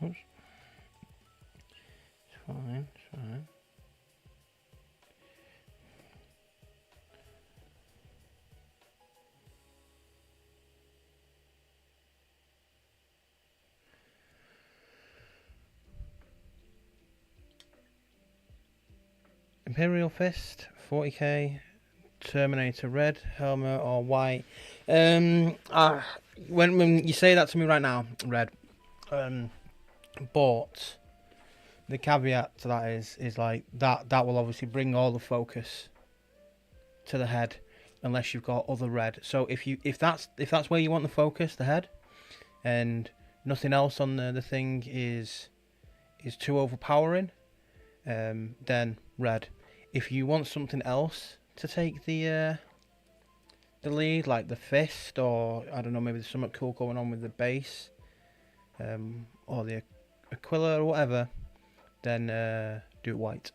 [SPEAKER 1] Oops. It's fine, it's fine. Imperial Fist, 40k, Terminator red, helmet or white. When you say that to me right now, red. But the caveat to that is like that will obviously bring all the focus to the head, unless you've got other red. So if that's where you want the focus, the head, and nothing else on the thing is too overpowering, then red. If you want something else to take the lead, like the fist, or I don't know, maybe there's something cool going on with the base, or the Aquila or whatever, then do it white.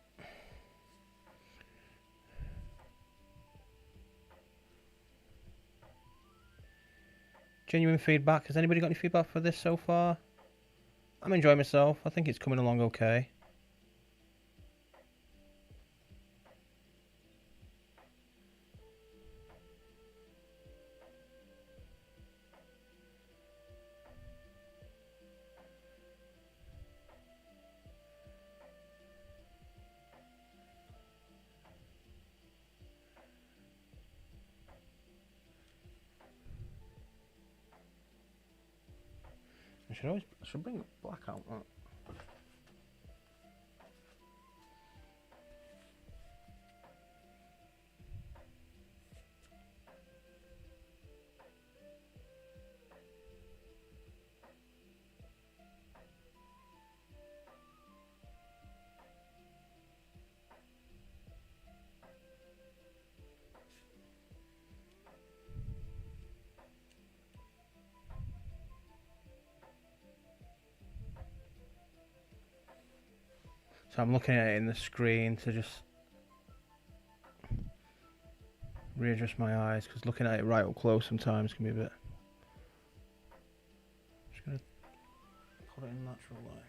[SPEAKER 1] Genuine feedback. Has anybody got any feedback for this so far? I'm enjoying myself. I think it's coming along okay. I should bring black out. So I'm looking at it in the screen to just readjust my eyes, because looking at it right up close sometimes can be a bit. Just gonna put it in natural light.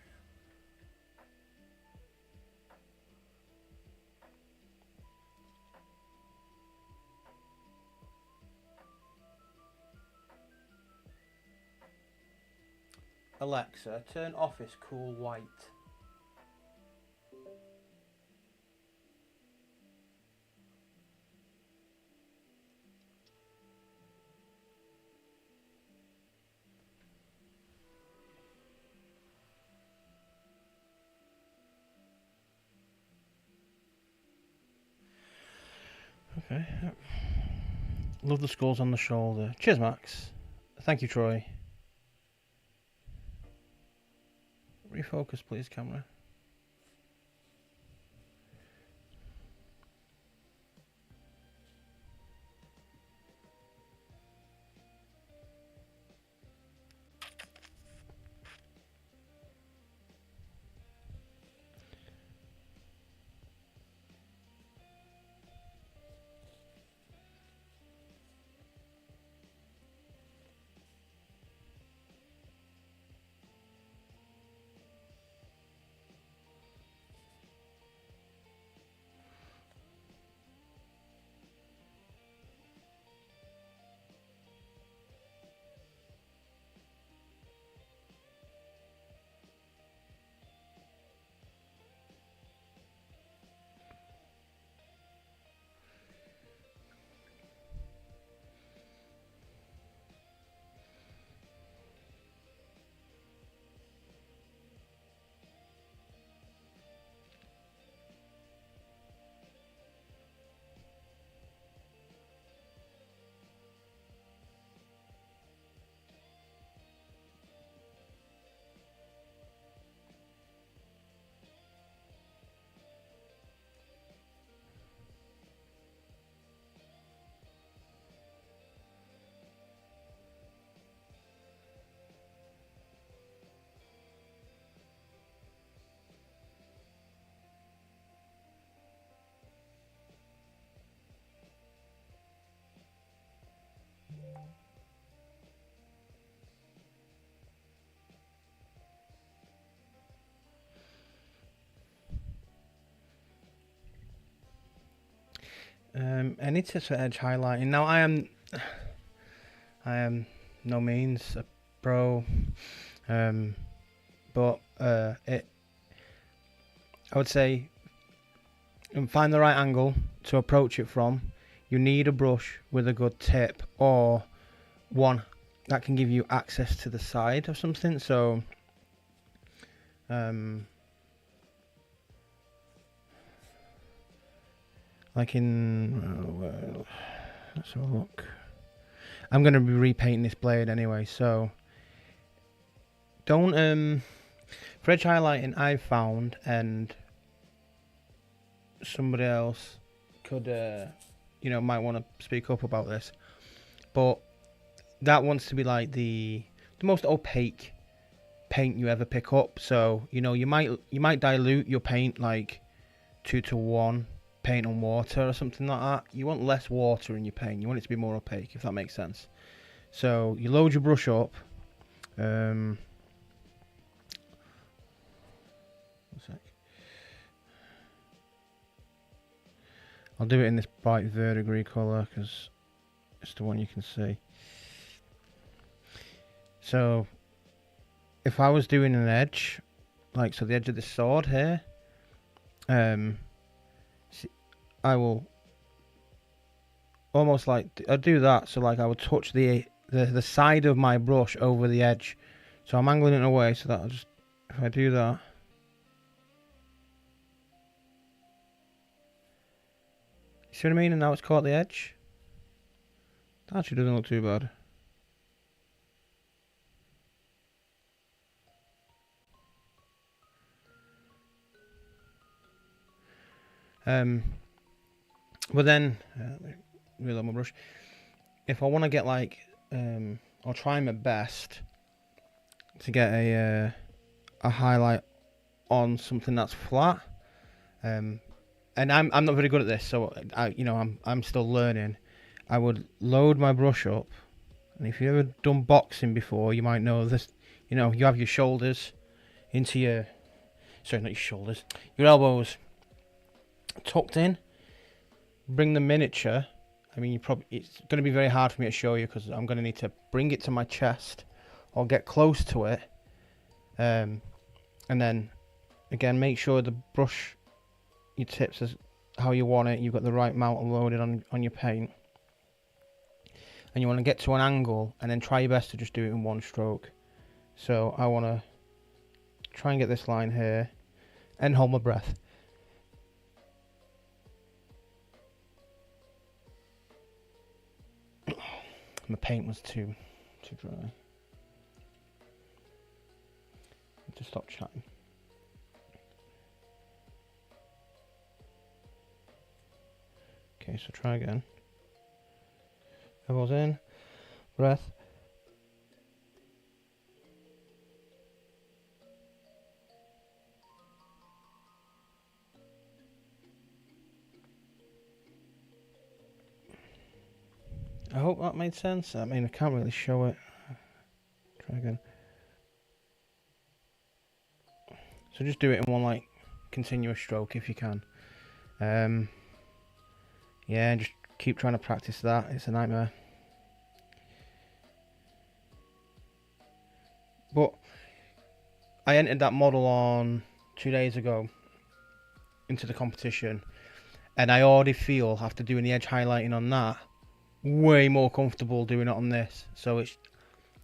[SPEAKER 1] Alexa, turn office cool white. Okay. Love the skulls on the shoulder. Cheers, Max. Thank you, Troy. Refocus, please, camera. Any tips for edge highlighting? Now I am no means a pro, but I would say find the right angle to approach it from. You need a brush with a good tip or one that can give you access to the side of something. So like in let's have a look. I'm going to be repainting this blade anyway, so don't for edge highlighting I've found, and somebody else could might want to speak up about this, but that wants to be like the most opaque paint you ever pick up. So you might dilute your paint like 2-to-1 paint on water or something like that. You want less water in your paint, you want it to be more opaque, if that makes sense. So you load your brush up, one sec. I'll do it in this bright verdigris colour because it's the one you can see. So if I was doing an edge, like so the edge of this sword here, I will almost like I'd do that. So like I would touch the side of my brush over the edge. So I'm angling it away so that I'll just, if I do that, you see what I mean? And now it's caught the edge. That actually doesn't look too bad. But then reload my brush. If I want to get like I'll try my best to get a highlight on something that's flat. And I'm not very good at this, so I'm still learning. I would load my brush up, and if you've ever done boxing before, you might know this. You have your shoulders into your, sorry, not your shoulders, your elbows tucked in. Bring the miniature. I mean, it's going to be very hard for me to show you because I'm going to need to bring it to my chest or get close to it, and then again make sure the brush, your tips is how you want it. You've got the right amount loaded on your paint, and you want to get to an angle and then try your best to just do it in one stroke. So I want to try and get this line here and hold my breath. My paint was too dry. Just stop chatting. Okay, so try again. Elbows in, breath. I hope that made sense. I mean, I can't really show it. Try again. So just do it in one like continuous stroke if you can. Yeah, and just keep trying to practice that. It's a nightmare. But I entered that model on 2 days ago into the competition, and I already feel, after doing the edge highlighting on that, way more comfortable doing it on this. So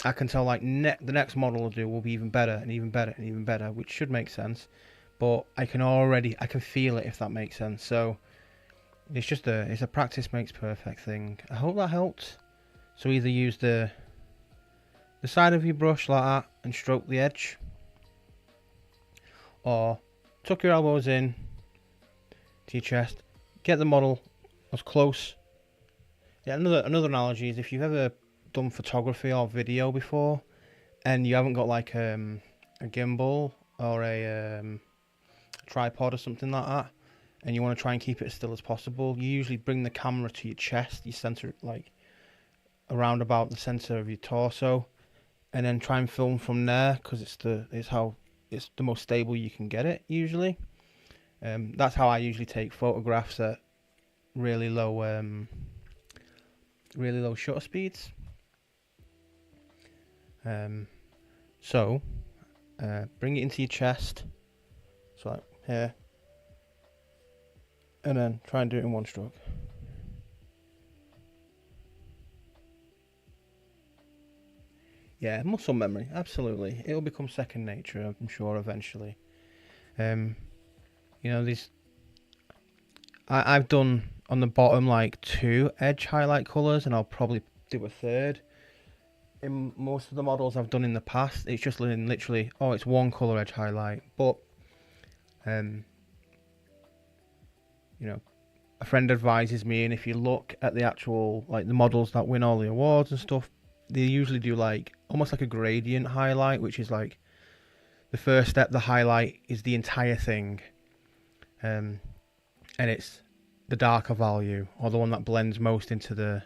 [SPEAKER 1] I can tell like the next model I'll do will be even better and even better and even better, which should make sense. But I can feel it, if that makes sense. So it's just it's a practice makes perfect thing. I hope that helped. So either use the side of your brush like that and stroke the edge, or tuck your elbows in to your chest, get the model as close. Yeah, another analogy is if you've ever done photography or video before and you haven't got like a gimbal or a tripod or something like that, and you want to try and keep it as still as possible, you usually bring the camera to your chest, you center like around about the center of your torso, and then try and film from there, because it's the most stable you can get it usually. That's how I usually take photographs at really low shutter speeds. So bring it into your chest, so like here, and then try and do it in one stroke. Yeah, muscle memory, absolutely. It'll become second nature, I'm sure, eventually. You know, I've done on the bottom like 2 edge highlight colours, and I'll probably do a third. In most of the models I've done in the past, it's just literally, oh, it's 1 colour edge highlight. But, you know, a friend advises me, and if you look at the actual, like the models that win all the awards and stuff, they usually do like almost like a gradient highlight, which is like the first step, the highlight is the entire thing, and it's the darker value, or the one that blends most into the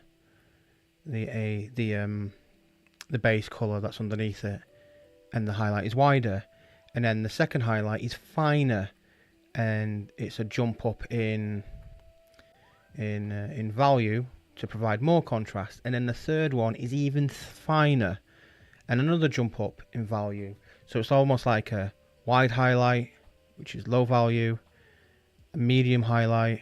[SPEAKER 1] base color that's underneath it, and the highlight is wider, and then the second highlight is finer, and it's a jump up in value to provide more contrast, and then the third one is even finer and another jump up in value. So it's almost like a wide highlight, which is low value, a medium highlight,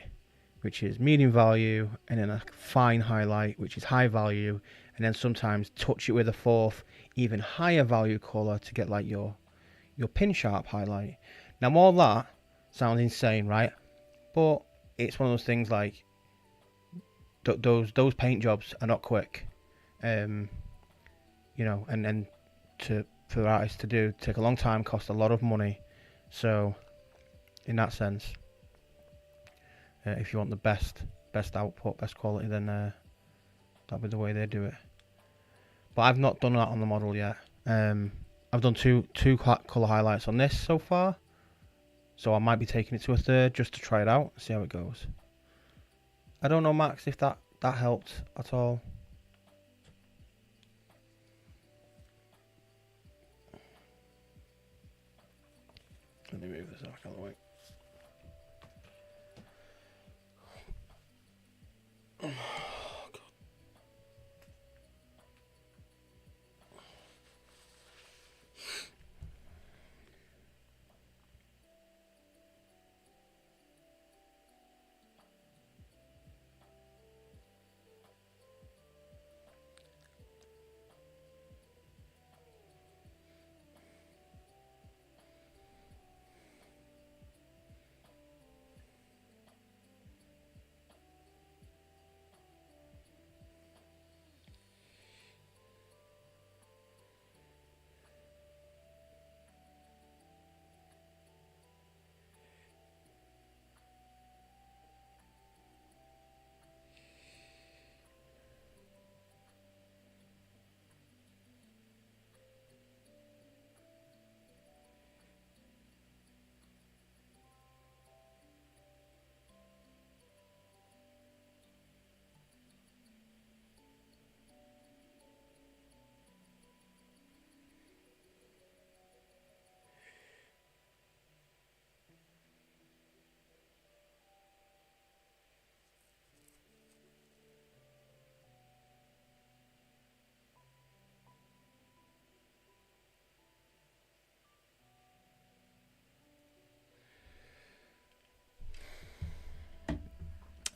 [SPEAKER 1] which is medium value, and then a fine highlight, which is high value, and then sometimes touch it with a fourth, even higher value color to get like your pin sharp highlight. Now all that sounds insane, right? But it's one of those things like those paint jobs are not quick, you know, and for artists to do take a long time, cost a lot of money. So in that sense, if you want the best output, best quality, then that'll be the way they do it. But I've not done that on the model yet. I've done two color highlights on this so far, so I might be taking it to a third just to try it out, see how it goes. I don't know, Max, if that helped at all. Let me move this out of the way.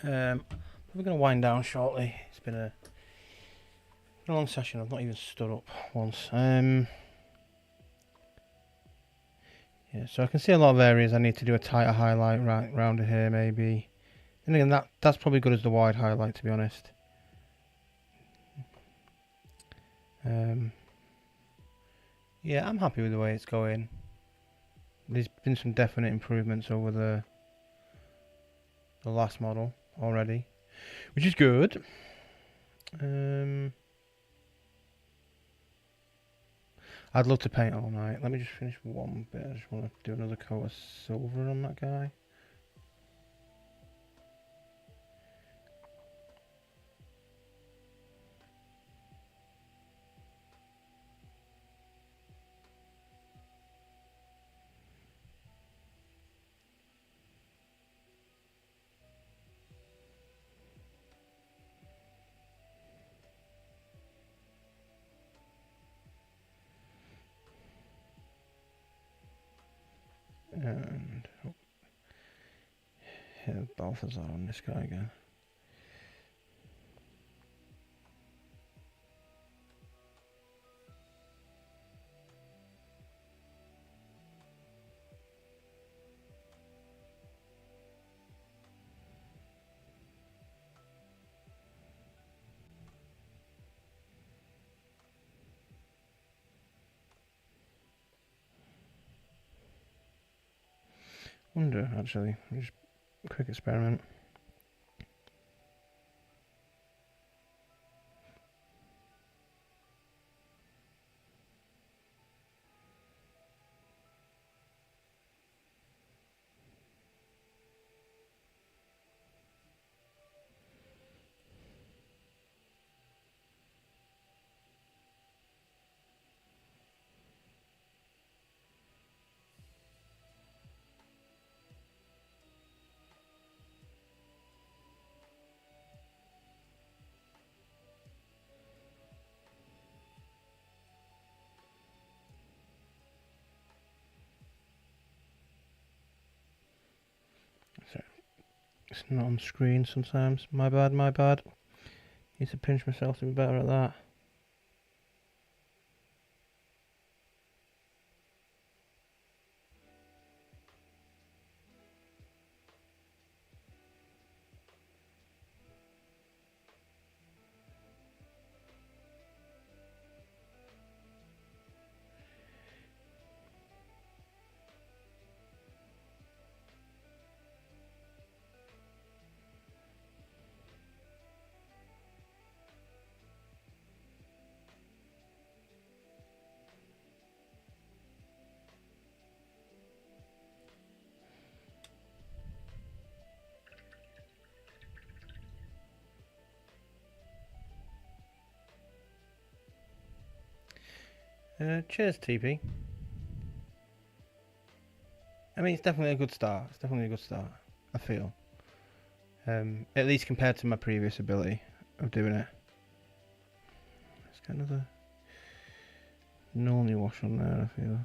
[SPEAKER 1] We're going to wind down shortly. It's been a long session. I've not even stood up once. Yeah, so I can see a lot of areas I need to do a tighter highlight right round here maybe. And again, that's probably good as the wide highlight, to be honest. Yeah, I'm happy with the way it's going. There's been some definite improvements over the last model already, which is good. I'd love to paint all night. Let me just finish one bit. I just want to do another coat of silver on that guy. And hit Balthazar on this guy again. Wonder, actually, just a quick experiment. So, it's not on screen sometimes. My bad, my bad. Need to pinch myself to be better at that. Cheers, TP. I mean, it's definitely a good start. It's definitely a good start, I feel. At least compared to my previous ability of doing it. Let's get another normally wash on there, I feel.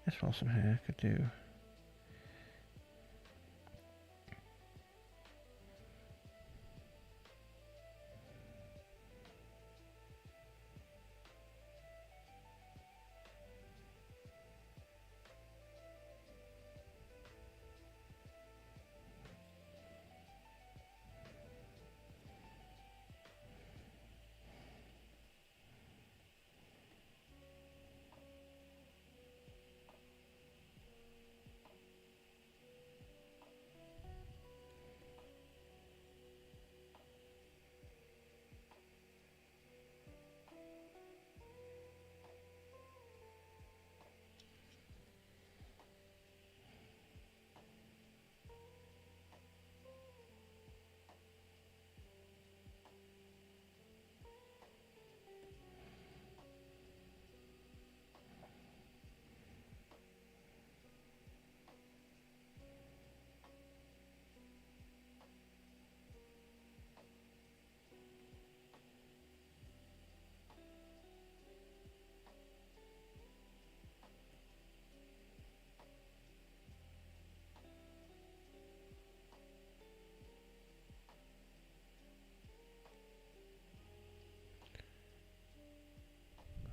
[SPEAKER 1] Guess what some hair could do.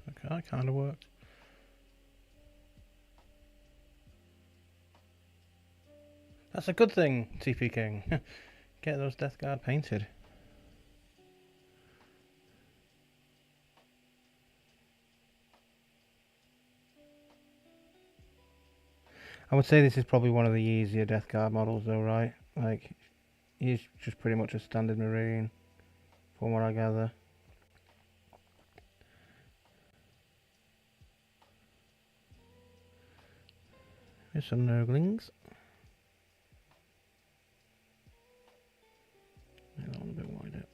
[SPEAKER 1] Okay, that kind of worked. That's a good thing, TP King. Get those Death Guard painted. I would say this is probably one of the easier Death Guard models though, right? Like, he's just pretty much a standard Marine, from what I gather. Here's some Nurglings. Make that one a bit wider.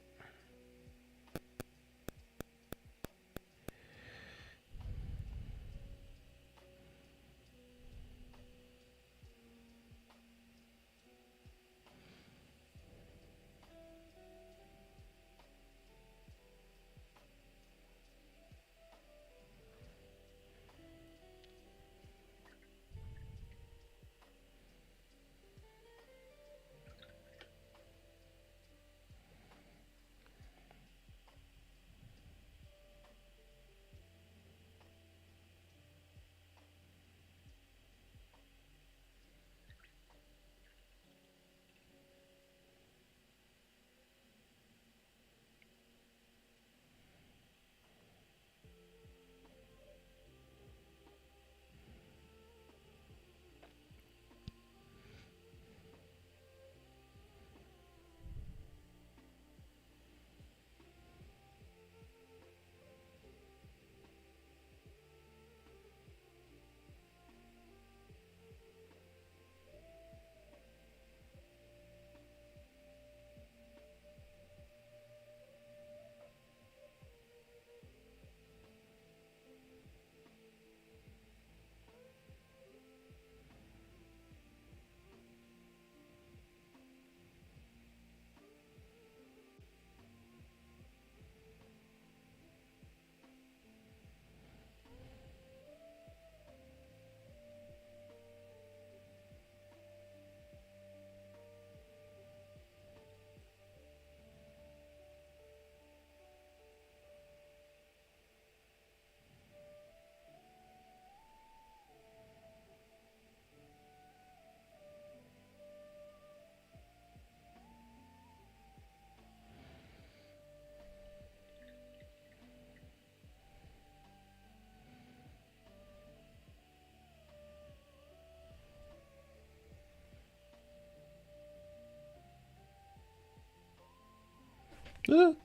[SPEAKER 1] Uh-oh.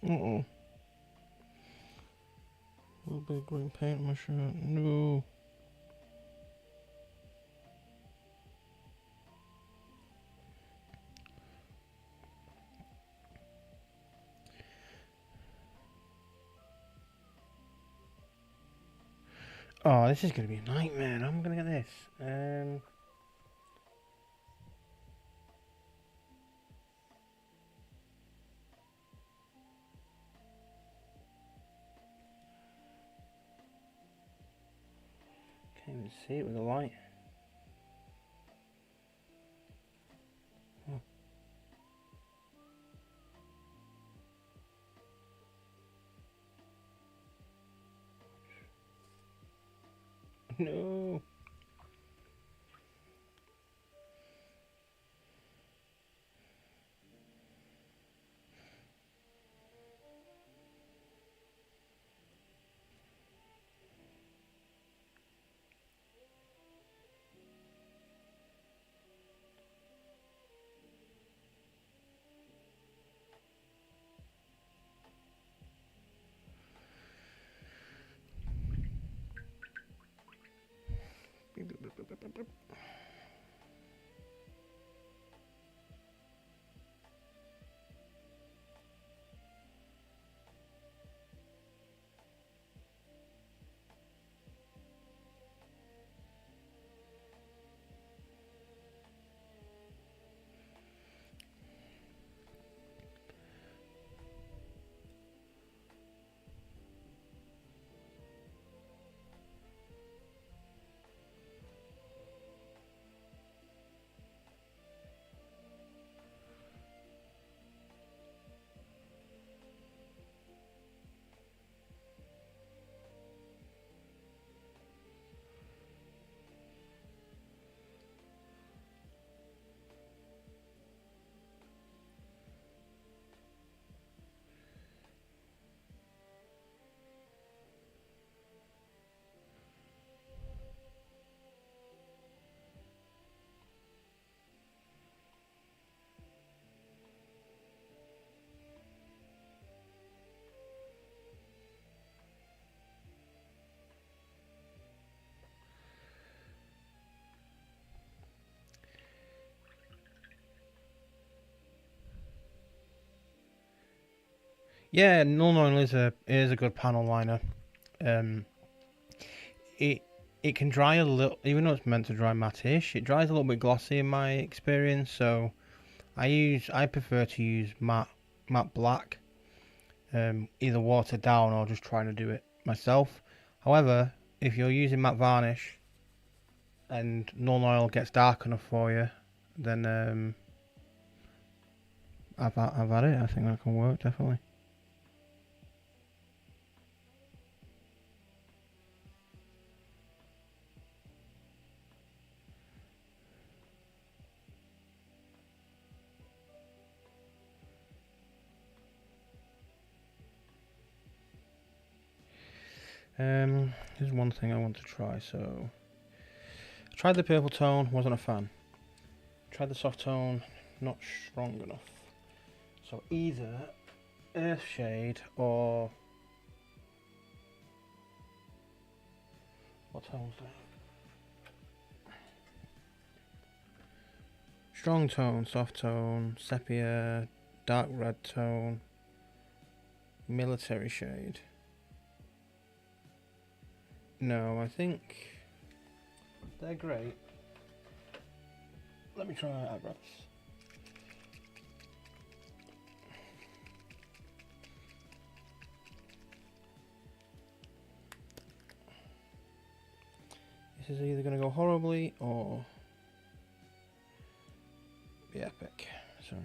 [SPEAKER 1] A little bit of green paint on my shirt. No. Oh, this is going to be a nightmare. I'm going to get this. Can't even see it with the light. Oh. No. Yeah, Null Nine is a good panel liner. Um, it it can dry a little, even though it's meant to dry matte-ish. It dries a little bit glossy in my experience. So I prefer to use matte black, either watered down or just trying to do it myself. However, if you're using matte varnish and Null Oil gets dark enough for you, then I've had it. I think that can work definitely. Here's one thing I want to try. So, I tried the purple tone, wasn't a fan. Tried the soft tone, not strong enough. So either Earth Shade or what tone's that? Strong tone, soft tone, sepia, dark red tone, military shade. No, I think they're great. Let me try eyebrows. This is either going to go horribly or be epic. So.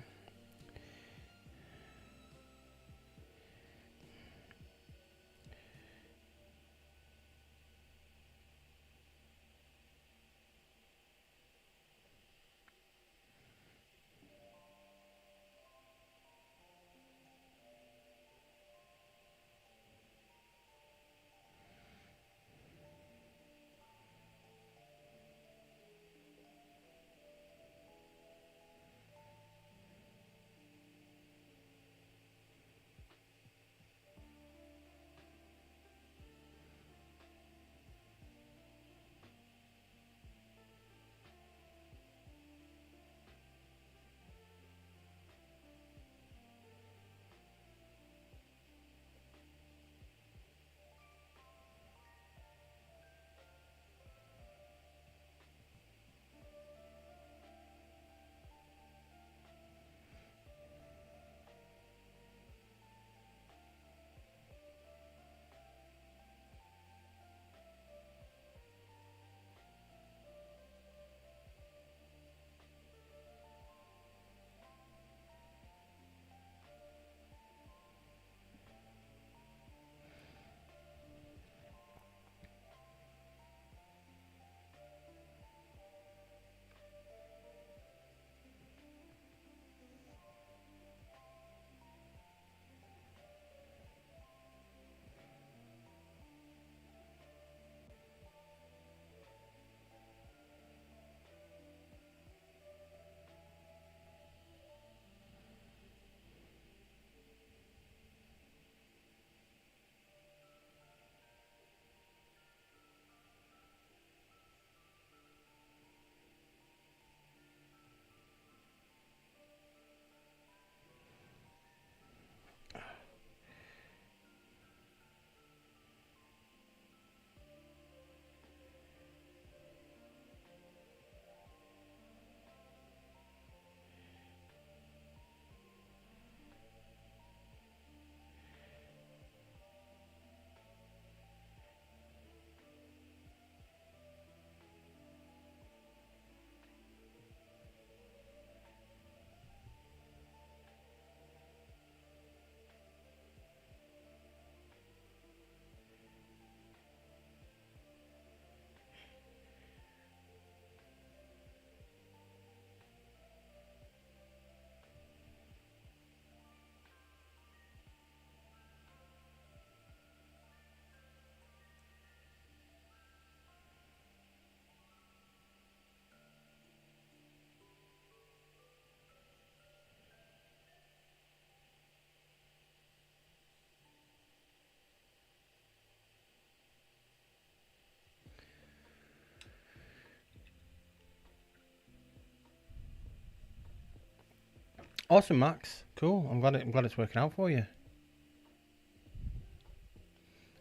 [SPEAKER 1] Awesome, Max. Cool. I'm glad it's working out for you.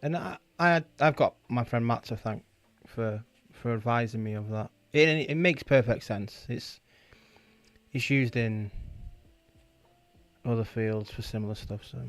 [SPEAKER 1] And I've got my friend Matt to thank for advising me of that. It makes perfect sense. It's used in other fields for similar stuff. So.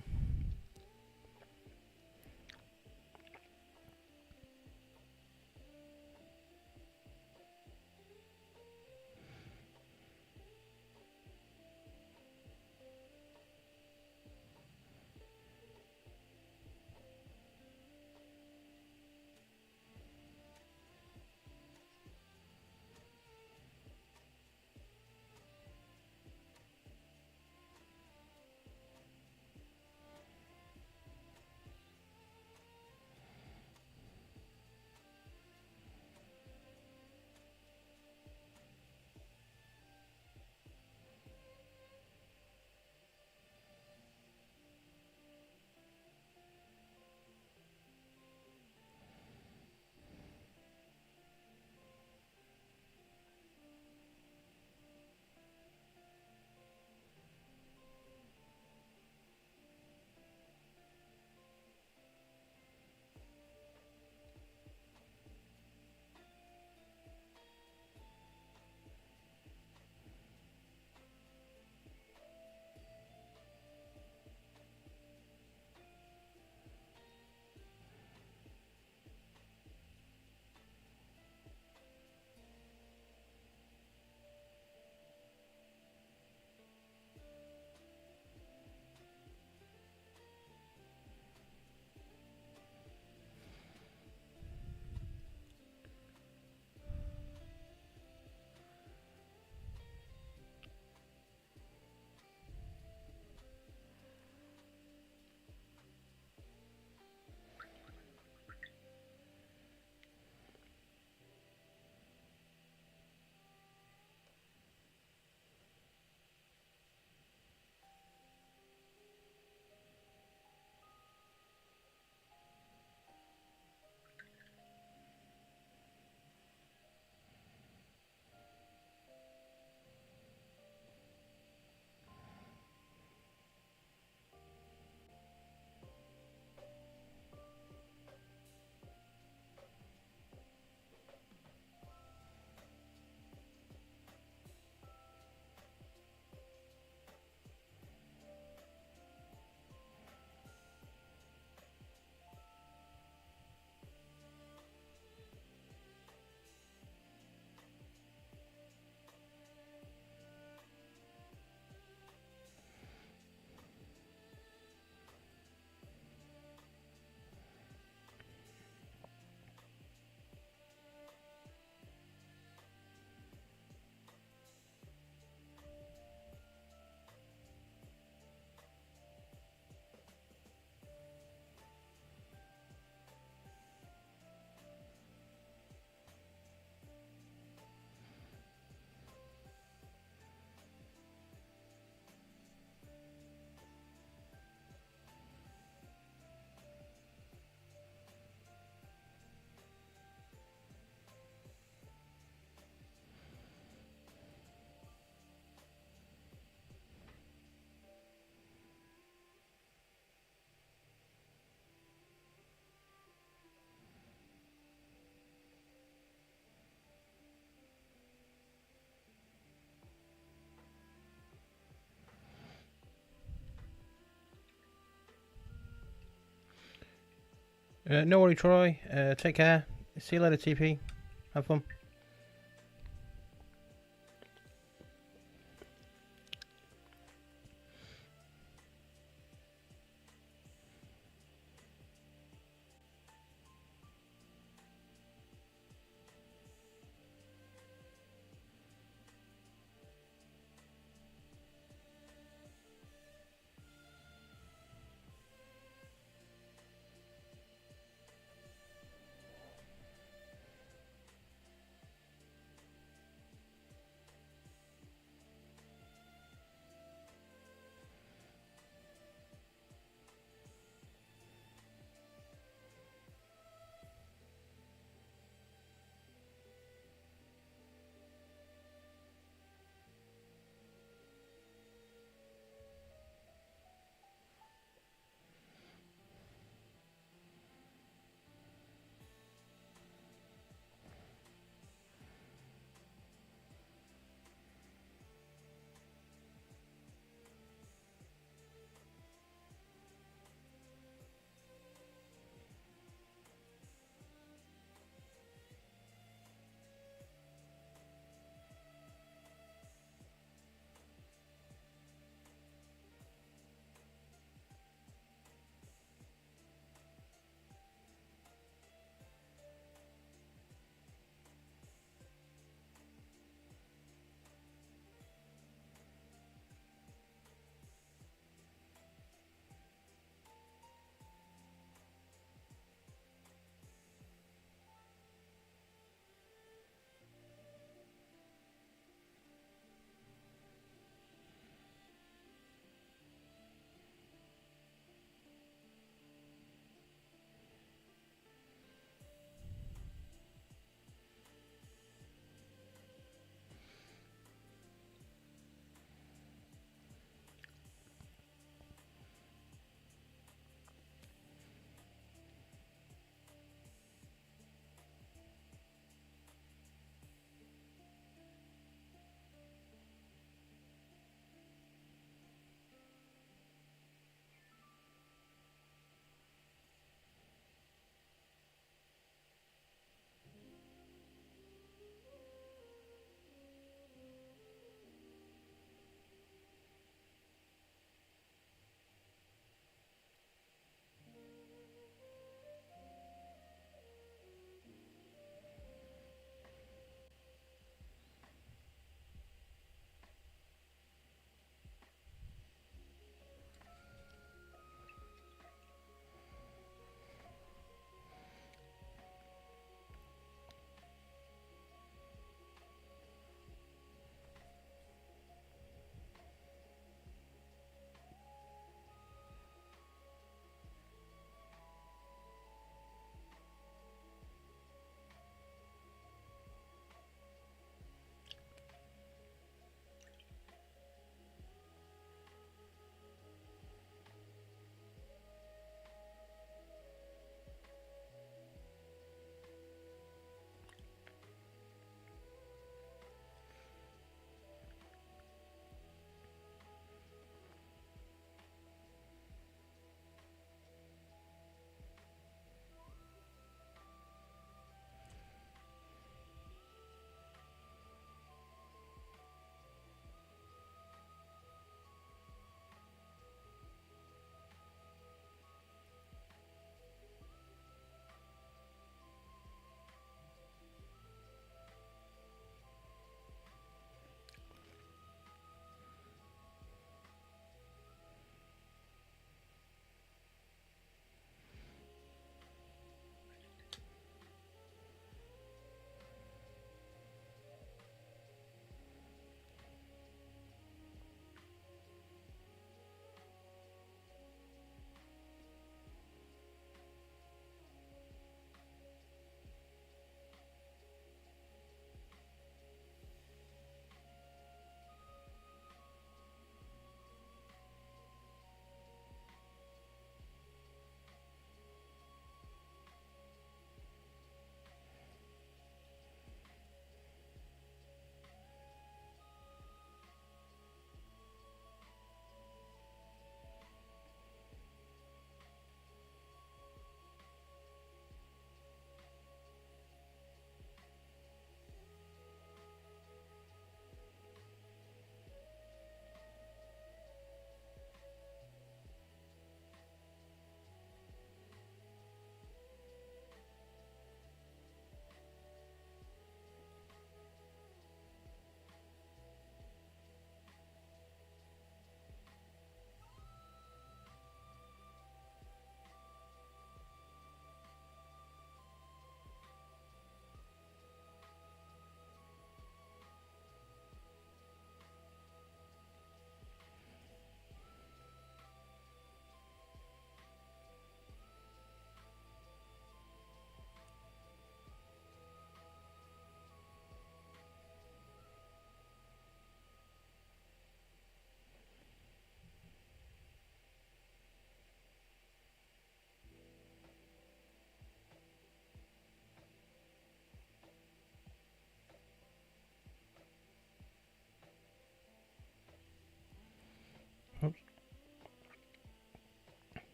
[SPEAKER 1] No worry, Troy. Take care. See you later, TP. Have fun.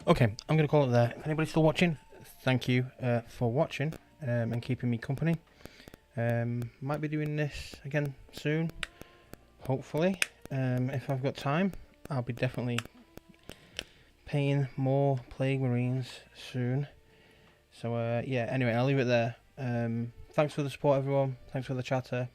[SPEAKER 1] Okay, I'm going to call it there. If anybody's still watching, thank you for watching and keeping me company. Might be doing this again soon, hopefully. If I've got time, I'll be definitely paying more Plague Marines soon. So yeah, anyway, I'll leave it there. Thanks for the support, everyone. Thanks for the chatter.